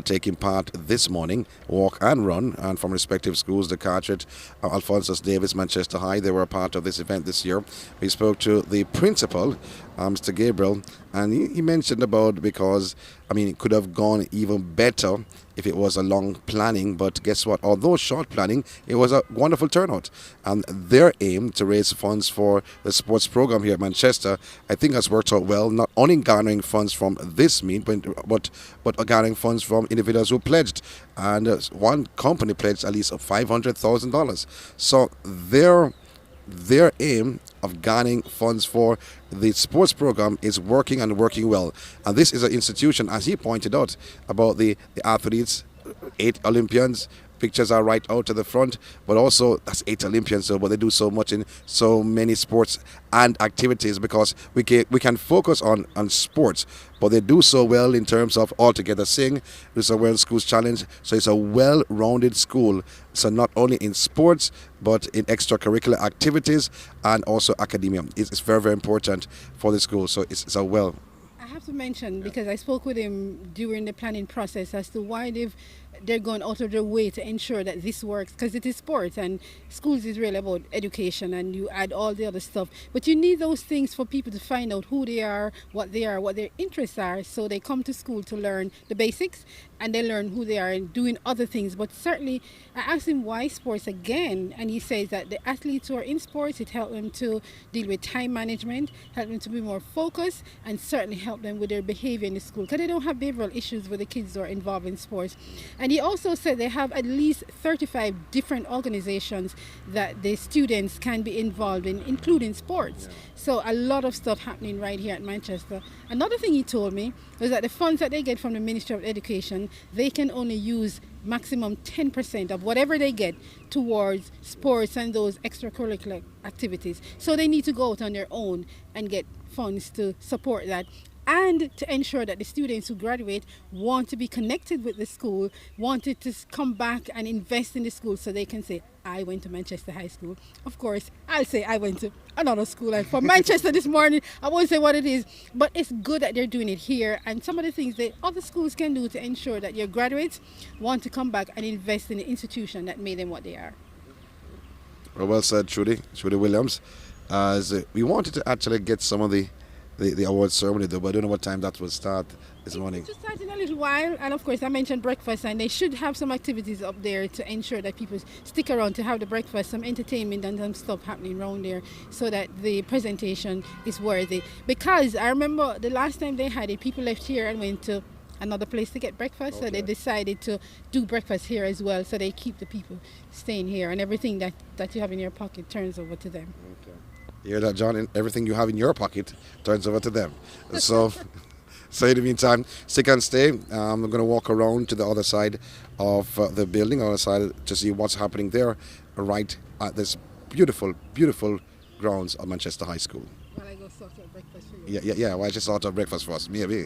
Speaker 2: taking part this morning, walk and run, and from respective schools, the Carteret, Alphonsus Davis, Manchester High, they were a part of this event this year. We spoke to the principal, Mr. Gabriel, and he mentioned about because, it could have gone even better if it was a long planning, but guess what? Although short planning, it was a wonderful turnout. And their aim to raise funds for the sports program here at Manchester, I think has worked out well, not only garnering funds from this meet, but garnering funds from individuals who pledged. And one company pledged at least $500,000. So their aim of garnering funds for the sports program is working and working well. And this is an institution, as he pointed out, about the athletes, 8 Olympians. Pictures are right out to the front, but also that's 8 Olympians, but they do so much in so many sports and activities because we can focus on sports, but they do so well in terms of all together sing. It's a World Schools Challenge, so it's a well-rounded school. So not only in sports, but in extracurricular activities and also academia. It's very, very important for the school. So it's a well.
Speaker 14: I have to mention, because I spoke with him during the planning process as to why they're going out of their way to ensure that this works, because it is sports and schools is really about education and you add all the other stuff, but you need those things for people to find out who they are, what their interests are, so they come to school to learn the basics and they learn who they are and doing other things. But certainly I asked him why sports again, and he says that the athletes who are in sports, it helped them to deal with time management, help them to be more focused, and certainly help them with their behavior in the school, because they don't have behavioral issues with the kids who are involved in sports. And he also said they have at least 35 different organizations that the students can be involved in, including sports. So a lot of stuff happening right here at Manchester. Another thing he told me was that the funds that they get from the Ministry of Education, they can only use maximum 10% of whatever they get towards sports and those extracurricular activities. So they need to go out on their own and get funds to support that, and to ensure that the students who graduate want to be connected with the school, wanted to come back and invest in the school, so they can say, I went to Manchester High School. Of course, I'll say I went to another school. And from Manchester this morning, I won't say what it is, but it's good that they're doing it here. And some of the things that other schools can do to ensure that your graduates want to come back and invest in the institution that made them what they are.
Speaker 2: Well said, Trudy Williams. As we wanted to actually get some of the the award ceremony, though. But I don't know what time that will start this morning.
Speaker 14: Just start in a little while, and of course I mentioned breakfast, and they should have some activities up there to ensure that people stick around to have the breakfast, some entertainment and some stuff happening around there, so that the presentation is worthy. Because I remember the last time they had it, people left here and went to another place to get breakfast, so they decided to do breakfast here as well, so they keep the people staying here, and everything that you have in your pocket turns over to them.
Speaker 2: Okay. You hear that, John? And everything you have in your pocket turns over to them. So in the meantime, stick and stay. I'm going to walk around to the other side of the building, other side, to see what's happening there, right at this beautiful, beautiful grounds of Manchester High School.
Speaker 14: While I go sort out breakfast for you.
Speaker 2: Yeah. Why just sort out breakfast for us? Maybe.